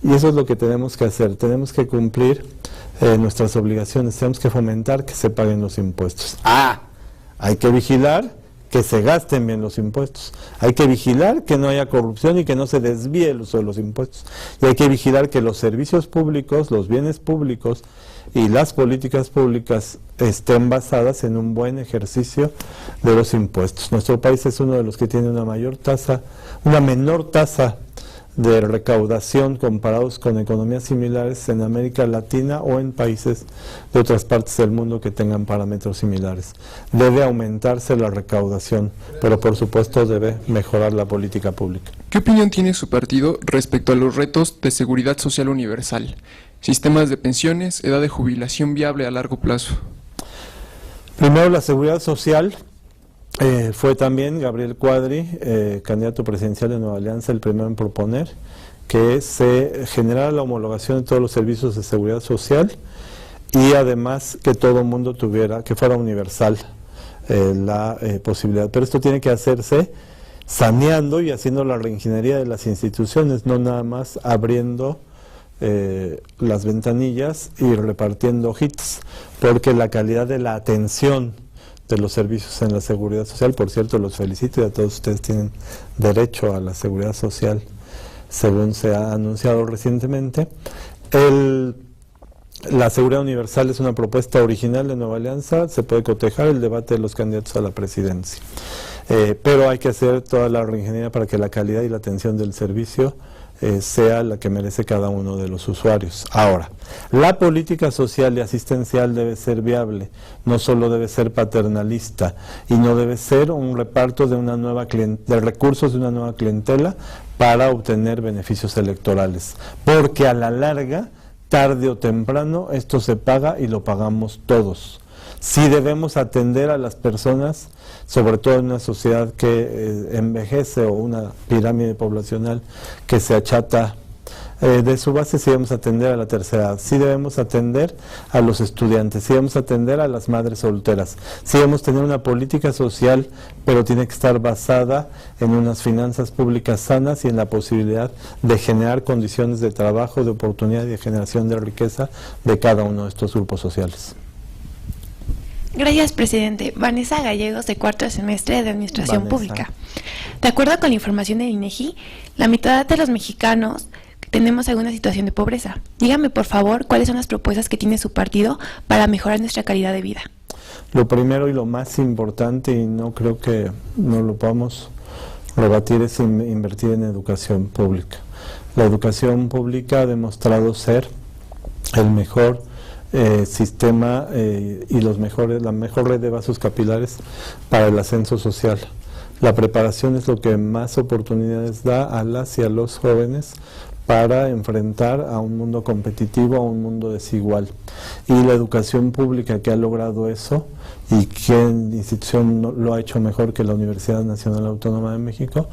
Y eso es lo que tenemos que hacer, tenemos que cumplir nuestras obligaciones, tenemos que fomentar que se paguen los impuestos. Hay que vigilar que se gasten bien los impuestos, hay que vigilar que no haya corrupción y que no se desvíe el uso de los impuestos, y hay que vigilar que los servicios públicos, los bienes públicos y las políticas públicas estén basadas en un buen ejercicio de los impuestos. Nuestro país es uno de los que tiene una menor tasa de recaudación comparados con economías similares en América Latina o en países de otras partes del mundo que tengan parámetros similares. Debe aumentarse la recaudación, pero por supuesto debe mejorar la política pública. ¿Qué opinión tiene su partido respecto a los retos de seguridad social universal, sistemas de pensiones, edad de jubilación viable a largo plazo? Primero, la seguridad social. Fue también Gabriel Cuadri, candidato presidencial de Nueva Alianza, el primero en proponer que se generara la homologación de todos los servicios de seguridad social y además que todo el mundo tuviera, que fuera universal la posibilidad. Pero esto tiene que hacerse saneando y haciendo la reingeniería de las instituciones, no nada más abriendo las ventanillas y repartiendo hits, porque la calidad de la atención de los servicios en la seguridad social, por cierto, los felicito y a todos ustedes tienen derecho a la seguridad social, según se ha anunciado recientemente. La seguridad universal es una propuesta original de Nueva Alianza, se puede cotejar el debate de los candidatos a la presidencia, pero hay que hacer toda la reingeniería para que la calidad y la atención del servicio sea la que merece cada uno de los usuarios. Ahora, la política social y asistencial debe ser viable, no solo debe ser paternalista y no debe ser un reparto de recursos de una nueva clientela para obtener beneficios electorales, porque a la larga, tarde o temprano, esto se paga y lo pagamos todos. Sí debemos atender a las personas, sobre todo en una sociedad que envejece o una pirámide poblacional que se achata de su base, sí debemos atender a la tercera edad, sí debemos atender a los estudiantes, sí debemos atender a las madres solteras, sí debemos tener una política social, pero tiene que estar basada en unas finanzas públicas sanas y en la posibilidad de generar condiciones de trabajo, de oportunidad y de generación de riqueza de cada uno de estos grupos sociales. Gracias, presidente. Vanessa Gallegos, de cuarto semestre de Administración Pública. De acuerdo con la información del INEGI, la mitad de los mexicanos tenemos alguna situación de pobreza. Dígame, por favor, cuáles son las propuestas que tiene su partido para mejorar nuestra calidad de vida. Lo primero y lo más importante, y no creo que no lo podamos rebatir, es invertir en educación pública. La educación pública ha demostrado ser el mejor sistema y la mejor red de vasos capilares para el ascenso social. La preparación es lo que más oportunidades da a las y a los jóvenes para enfrentar a un mundo competitivo, a un mundo desigual. Y la educación pública que ha logrado eso, y qué institución lo ha hecho mejor que la Universidad Nacional Autónoma de México,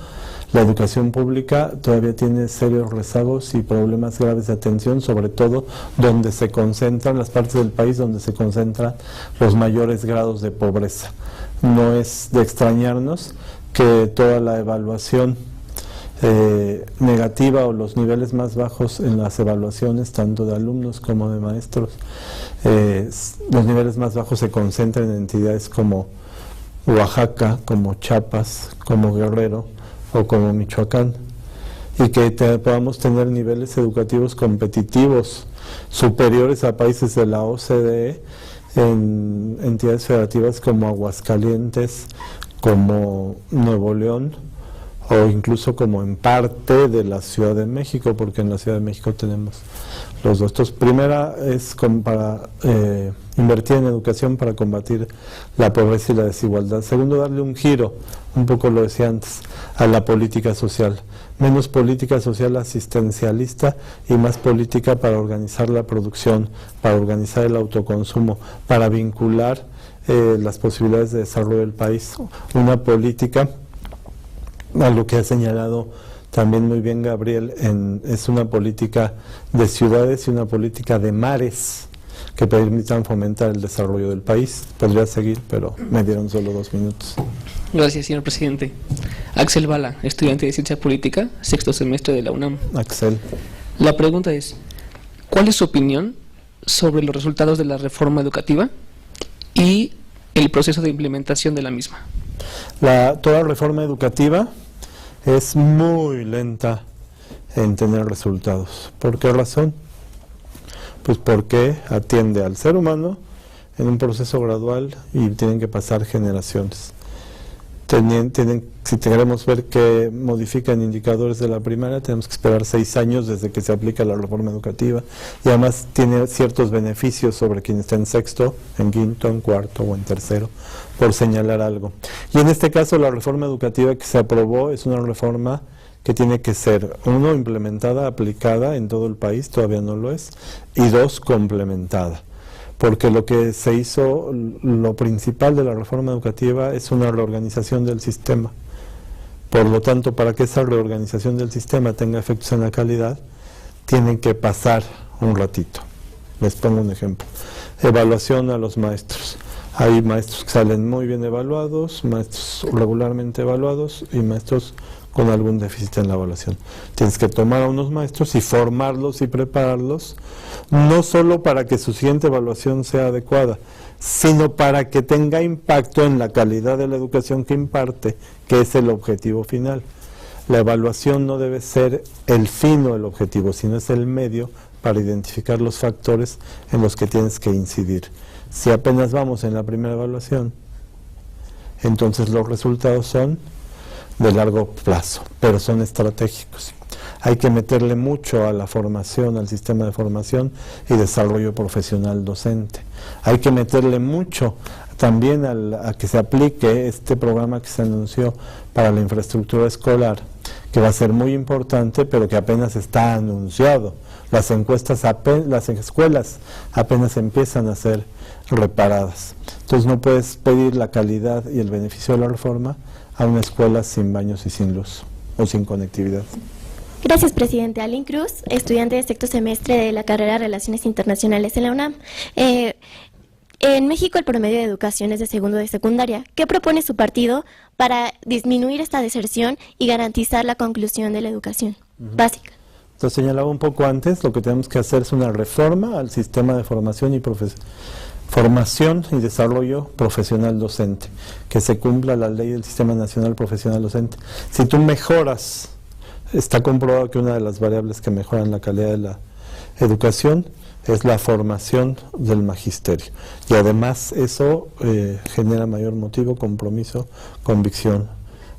la educación pública todavía tiene serios rezagos y problemas graves de atención, sobre todo donde se concentran las partes del país donde se concentran los mayores grados de pobreza. No es de extrañarnos que toda la evaluación negativa o los niveles más bajos en las evaluaciones, tanto de alumnos como de maestros. Los niveles más bajos se concentran en entidades como Oaxaca, como Chiapas, como Guerrero o como Michoacán, y que podamos tener niveles educativos competitivos superiores a países de la OCDE en entidades federativas como Aguascalientes, como Nuevo León, o incluso como en parte de la Ciudad de México, porque en la Ciudad de México tenemos los dos. Entonces, primera es para invertir en educación para combatir la pobreza y la desigualdad. Segundo, darle un giro, un poco lo decía antes, a la política social. Menos política social asistencialista y más política para organizar la producción, para organizar el autoconsumo, para vincular las posibilidades de desarrollo del país. Una política, a lo que ha señalado también muy bien Gabriel, es una política de ciudades y una política de mares que permitan fomentar el desarrollo del país. Podría seguir, pero me dieron solo 2 minutos. Gracias, señor presidente. Axel Bala, estudiante de Ciencia Política, 6º semestre de la UNAM. Axel. La pregunta es, ¿cuál es su opinión sobre los resultados de la reforma educativa y el proceso de implementación de la misma? Toda reforma educativa es muy lenta en tener resultados. ¿Por qué razón? Pues porque atiende al ser humano en un proceso gradual y tienen que pasar generaciones. Si queremos ver que modifican indicadores de la primaria, tenemos que esperar 6 años desde que se aplica la reforma educativa, y además tiene ciertos beneficios sobre quien está en sexto, en quinto, en cuarto o en tercero, por señalar algo. Y en este caso la reforma educativa que se aprobó es una reforma que tiene que ser, 1, implementada, aplicada en todo el país, todavía no lo es, y 2, complementada. Porque lo que se hizo, lo principal de la reforma educativa es una reorganización del sistema. Por lo tanto, para que esa reorganización del sistema tenga efectos en la calidad, tienen que pasar un ratito. Les pongo un ejemplo. Evaluación a los maestros. Hay maestros que salen muy bien evaluados, maestros regularmente evaluados y maestros con algún déficit en la evaluación. Tienes que tomar a unos maestros y formarlos y prepararlos, no solo para que su siguiente evaluación sea adecuada, sino para que tenga impacto en la calidad de la educación que imparte, que es el objetivo final. La evaluación no debe ser el fin o el objetivo, sino es el medio para identificar los factores en los que tienes que incidir. Si apenas vamos en la primera evaluación, entonces los resultados son de largo plazo, pero son estratégicos. Hay que meterle mucho a la formación, al sistema de formación y desarrollo profesional docente. Hay que meterle mucho también a que se aplique este programa que se anunció para la infraestructura escolar, que va a ser muy importante, pero que apenas está anunciado. Las escuelas apenas empiezan a ser reparadas. Entonces no puedes pedir la calidad y el beneficio de la reforma a una escuela sin baños y sin luz o sin conectividad. Gracias, presidente. Aline Cruz, estudiante de 6º semestre de la carrera de Relaciones Internacionales en la UNAM. En México el promedio de educación es de segundo de secundaria. ¿Qué propone su partido para disminuir esta deserción y garantizar la conclusión de la educación básica? Entonces señalaba un poco antes, lo que tenemos que hacer es una reforma al sistema de formación y desarrollo profesional docente, que se cumpla la ley del Sistema Nacional Profesional Docente. Si tú mejoras, está comprobado que una de las variables que mejoran la calidad de la educación es la formación del magisterio, y además eso genera mayor motivo, compromiso, convicción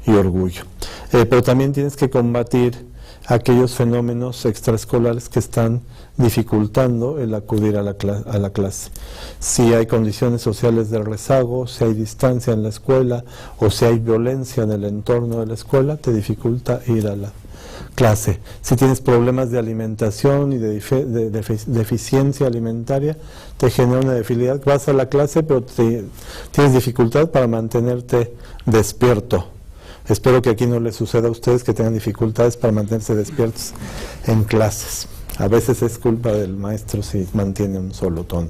y orgullo. Pero también tienes que combatir aquellos fenómenos extraescolares que están dificultando el acudir a la clase. Si hay condiciones sociales de rezago, si hay distancia en la escuela o si hay violencia en el entorno de la escuela, te dificulta ir a la clase. Si tienes problemas de alimentación y de deficiencia alimentaria, te genera una debilidad. Vas a la clase, pero tienes dificultad para mantenerte despierto. Espero que aquí no les suceda a ustedes que tengan dificultades para mantenerse despiertos en clases. A veces es culpa del maestro si mantiene un solo tono.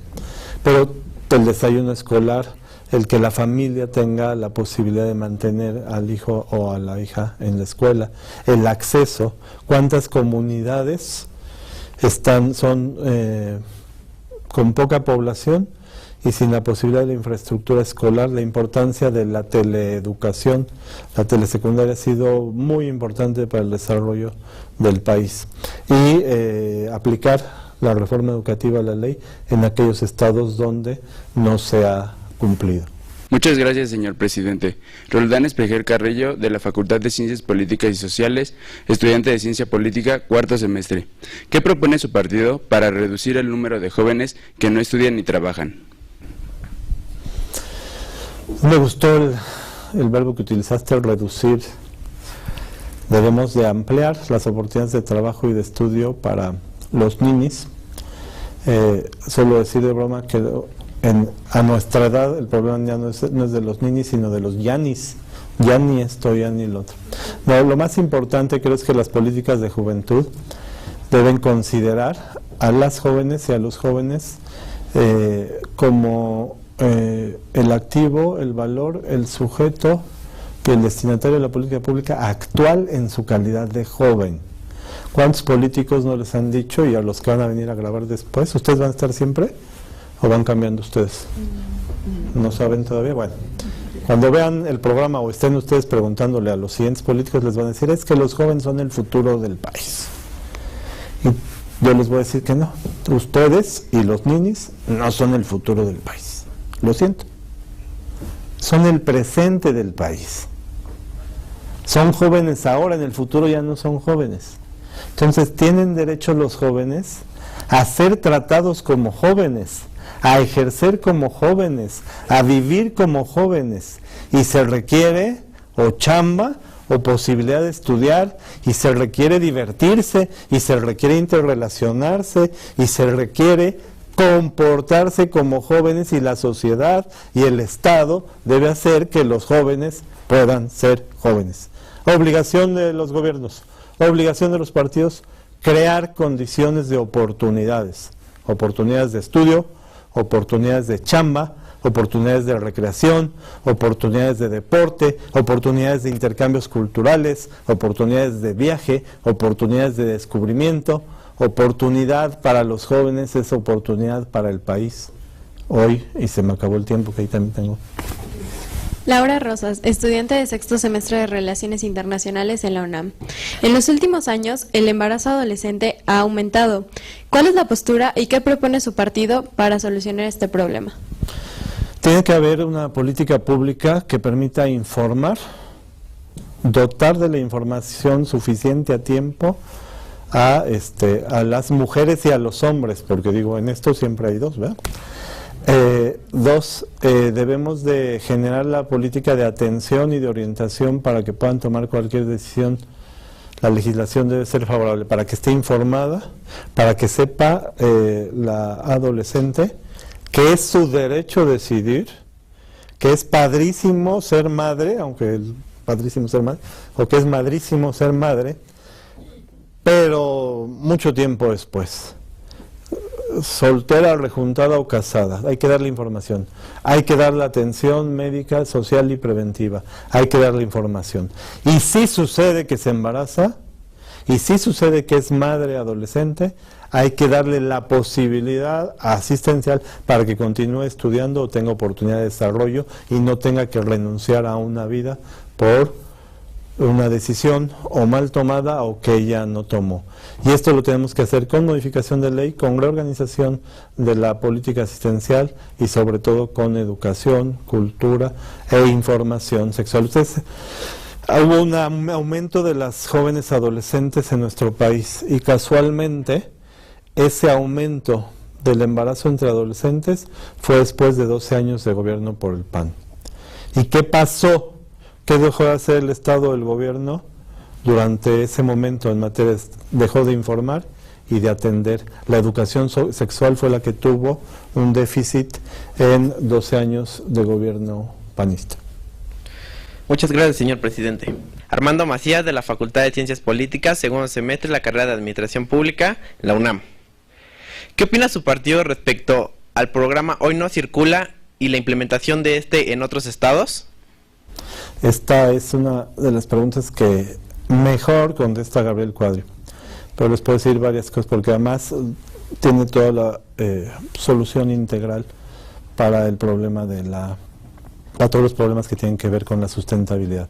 Pero el desayuno escolar el que la familia tenga la posibilidad de mantener al hijo o a la hija en la escuela, el acceso, cuántas comunidades son con poca población y sin la posibilidad de la infraestructura escolar, la importancia de la teleeducación. La telesecundaria ha sido muy importante para el desarrollo del país. Y aplicar la reforma educativa a la ley en aquellos estados donde no se ha cumplido. Muchas gracias, señor presidente. Roldán Espejer Carrillo, de la Facultad de Ciencias Políticas y Sociales, estudiante de Ciencia Política, cuarto semestre. ¿Qué propone su partido para reducir el número de jóvenes que no estudian ni trabajan? Me gustó el verbo que utilizaste, reducir. Debemos de ampliar las oportunidades de trabajo y de estudio para los niños. Solo decir de broma que a nuestra edad el problema ya no es de los niños, sino de los yanis. Ya ni esto, ya ni lo otro. No, lo más importante creo es que las políticas de juventud deben considerar a las jóvenes y a los jóvenes como el activo, el valor, el sujeto y el destinatario de la política pública actual en su calidad de joven. ¿Cuántos políticos no les han dicho, y a los que van a venir a grabar después, ustedes van a estar siempre o van cambiando ustedes? ¿No saben todavía? Bueno, cuando vean el programa o estén ustedes preguntándole a los siguientes políticos, les van a decir, es que los jóvenes son el futuro del país. Y yo les voy a decir que no. Ustedes y los niños no son el futuro del país. Lo siento. Son el presente del país. Son jóvenes ahora, en el futuro ya no son jóvenes. Entonces tienen derecho los jóvenes a ser tratados como jóvenes, a ejercer como jóvenes, a vivir como jóvenes. Y se requiere o chamba o posibilidad de estudiar, y se requiere divertirse, y se requiere interrelacionarse, y se requiere comportarse como jóvenes, y la sociedad y el Estado debe hacer que los jóvenes puedan ser jóvenes. Obligación de los gobiernos, obligación de los partidos, crear condiciones de oportunidades de estudio, oportunidades de chamba, oportunidades de recreación, oportunidades de deporte, oportunidades de intercambios culturales, oportunidades de viaje, oportunidades de descubrimiento. Oportunidad para los jóvenes es oportunidad para el país. Hoy, y se me acabó el tiempo que ahí también tengo. Laura Rosas, estudiante de sexto semestre de Relaciones Internacionales en la UNAM. En los últimos años, el embarazo adolescente ha aumentado. ¿Cuál es la postura y qué propone su partido para solucionar este problema? Tiene que haber una política pública que permita informar, dotar de la información suficiente a tiempo a las mujeres y a los hombres, porque digo, en esto siempre hay dos, ¿verdad? Debemos de generar la política de atención y de orientación para que puedan tomar cualquier decisión. La legislación debe ser favorable para que esté informada, para que sepa la adolescente que es su derecho decidir, que es padrísimo ser madre, aunque es padrísimo ser madre, o que es madrísimo ser madre, pero mucho tiempo después, soltera, rejuntada o casada, hay que darle información, hay que darle atención médica, social y preventiva, hay que darle información. Y si sucede que se embaraza, y si sucede que es madre adolescente, hay que darle la posibilidad asistencial para que continúe estudiando o tenga oportunidad de desarrollo y no tenga que renunciar a una vida por una decisión o mal tomada o que ella no tomó. Y esto lo tenemos que hacer con modificación de ley, con reorganización de la política asistencial y sobre todo con educación, cultura e información sexual. Hubo un aumento de las jóvenes adolescentes en nuestro país y casualmente ese aumento del embarazo entre adolescentes fue después de 12 años de gobierno por el PAN. ¿Y qué pasó? ¿Qué dejó de hacer el Estado, el gobierno, durante ese momento en materia? Dejó de informar y de atender. La educación sexual fue la que tuvo un déficit en 12 años de gobierno panista. Muchas gracias, señor presidente. Armando Macías, de la Facultad de Ciencias Políticas, segundo semestre, la carrera de Administración Pública, la UNAM. ¿Qué opina su partido respecto al programa Hoy No Circula y la implementación de este en otros estados? Esta es una de las preguntas que mejor contesta Gabriel Cuadri, pero les puedo decir varias cosas porque además tiene toda la solución integral para el problema para todos los problemas que tienen que ver con la sustentabilidad.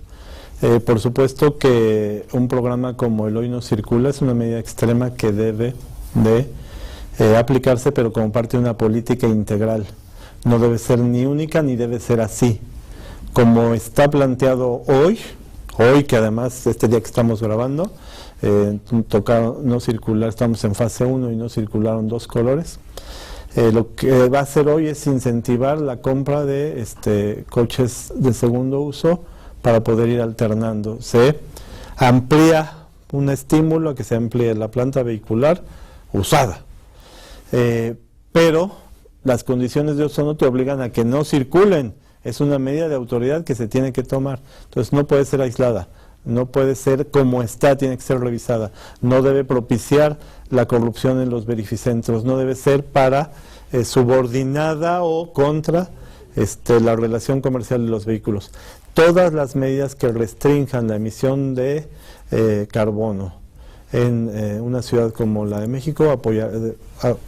Por supuesto que un programa como el Hoy No Circula es una medida extrema que debe de aplicarse, pero como parte de una política integral. No debe ser ni única ni debe ser así. Como está planteado hoy que además este día que estamos grabando, toca no circular, estamos en fase 1 y no circularon 2 colores. Lo que va a hacer hoy es incentivar la compra de coches de segundo uso para poder ir alternando. Se amplía un estímulo a que se amplíe la planta vehicular usada, pero las condiciones de uso no te obligan a que no circulen. Es una medida de autoridad que se tiene que tomar. Entonces no puede ser aislada, no puede ser como está, tiene que ser revisada. No debe propiciar la corrupción en los verificentros, no debe ser para subordinada o contra la relación comercial de los vehículos. Todas las medidas que restrinjan la emisión de carbono en una ciudad como la de México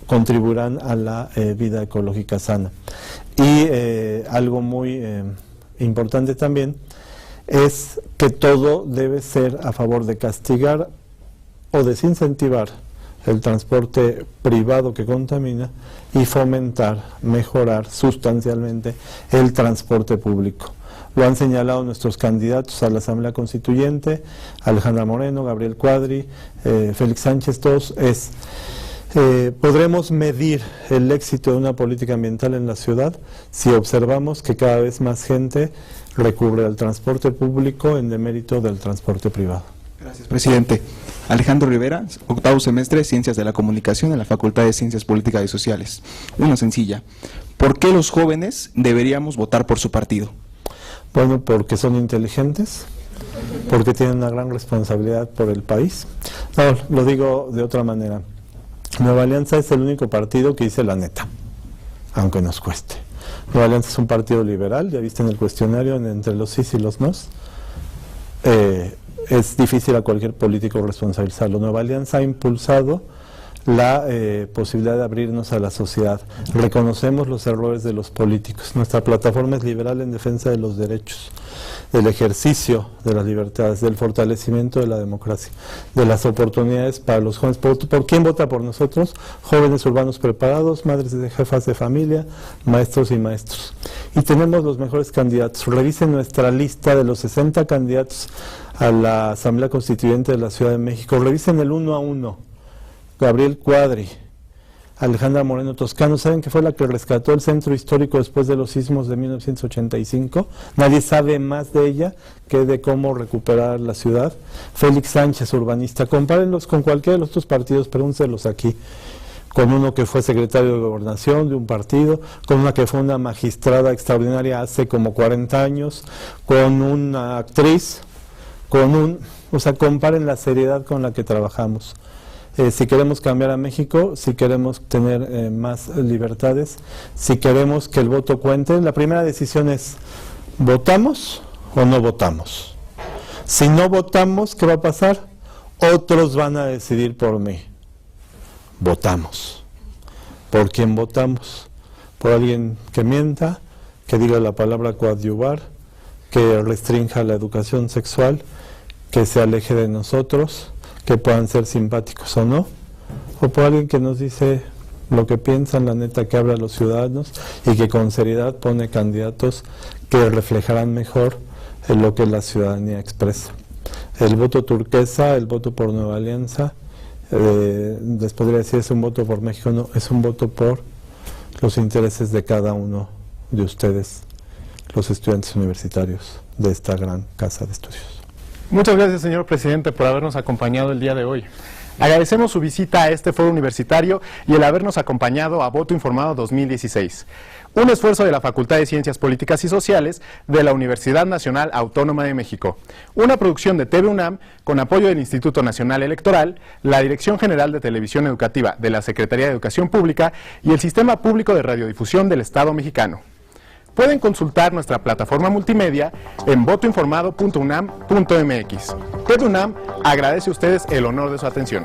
contribuirán a la vida ecológica sana. Y algo muy importante también es que todo debe ser a favor de castigar o desincentivar el transporte privado que contamina y fomentar, mejorar sustancialmente el transporte público. Lo han señalado nuestros candidatos a la Asamblea Constituyente, Alejandra Moreno, Gabriel Cuadri, Félix Sánchez, todos podremos medir el éxito de una política ambiental en la ciudad si observamos que cada vez más gente recurre al transporte público en demérito del transporte privado. Gracias, presidente. Alejandro Rivera, 8º semestre, Ciencias de la Comunicación en la Facultad de Ciencias Políticas y Sociales. Una sencilla. ¿Por qué los jóvenes deberíamos votar por su partido? Bueno, porque son inteligentes, porque tienen una gran responsabilidad por el país. No, lo digo de otra manera. Nueva Alianza es el único partido que dice la neta, aunque nos cueste. Nueva Alianza es un partido liberal, ya viste en el cuestionario entre los sí y los nos. Es difícil a cualquier político responsabilizarlo. Nueva Alianza ha impulsado la posibilidad de abrirnos a la sociedad. Reconocemos los errores de los políticos. Nuestra plataforma es liberal en defensa de los derechos, del ejercicio de las libertades, del fortalecimiento de la democracia, de las oportunidades para los jóvenes. ¿Por quién vota por nosotros? Jóvenes urbanos preparados, madres de jefas de familia, maestros y maestros. Y tenemos los mejores candidatos. Revisen nuestra lista de los 60 candidatos a la Asamblea Constituyente de la Ciudad de México. Revisen el 1 a 1. Gabriel Cuadri, Alejandra Moreno Toscano, ¿saben que fue la que rescató el centro histórico después de los sismos de 1985? Nadie sabe más de ella que de cómo recuperar la ciudad. Félix Sánchez, urbanista. Compárenlos con cualquiera de los otros partidos, pregúnselos aquí. Con uno que fue secretario de Gobernación de un partido, con una que fue una magistrada extraordinaria hace como 40 años, con una actriz, comparen la seriedad con la que trabajamos. Si queremos cambiar a México, si queremos tener más libertades, si queremos que el voto cuente, la primera decisión es, ¿votamos o no votamos? Si no votamos, ¿qué va a pasar? Otros van a decidir por mí. Votamos. ¿Por quién votamos? ¿Por alguien que mienta, que diga la palabra coadyuvar, que restrinja la educación sexual, que se aleje de nosotros, que puedan ser simpáticos o no, o por alguien que nos dice lo que piensan, la neta, que habla a los ciudadanos y que con seriedad pone candidatos que reflejarán mejor lo que la ciudadanía expresa? El voto turquesa, el voto por Nueva Alianza, les podría decir es un voto por México, no, es un voto por los intereses de cada uno de ustedes, los estudiantes universitarios de esta gran casa de estudios. Muchas gracias, señor presidente, por habernos acompañado el día de hoy. Agradecemos su visita a este foro universitario y el habernos acompañado a Voto Informado 2016, un esfuerzo de la Facultad de Ciencias Políticas y Sociales de la Universidad Nacional Autónoma de México, una producción de TV UNAM con apoyo del Instituto Nacional Electoral, la Dirección General de Televisión Educativa de la Secretaría de Educación Pública y el Sistema Público de Radiodifusión del Estado mexicano. pueden consultar nuestra plataforma multimedia en votoinformado.unam.mx. TED UNAM agradece a ustedes el honor de su atención.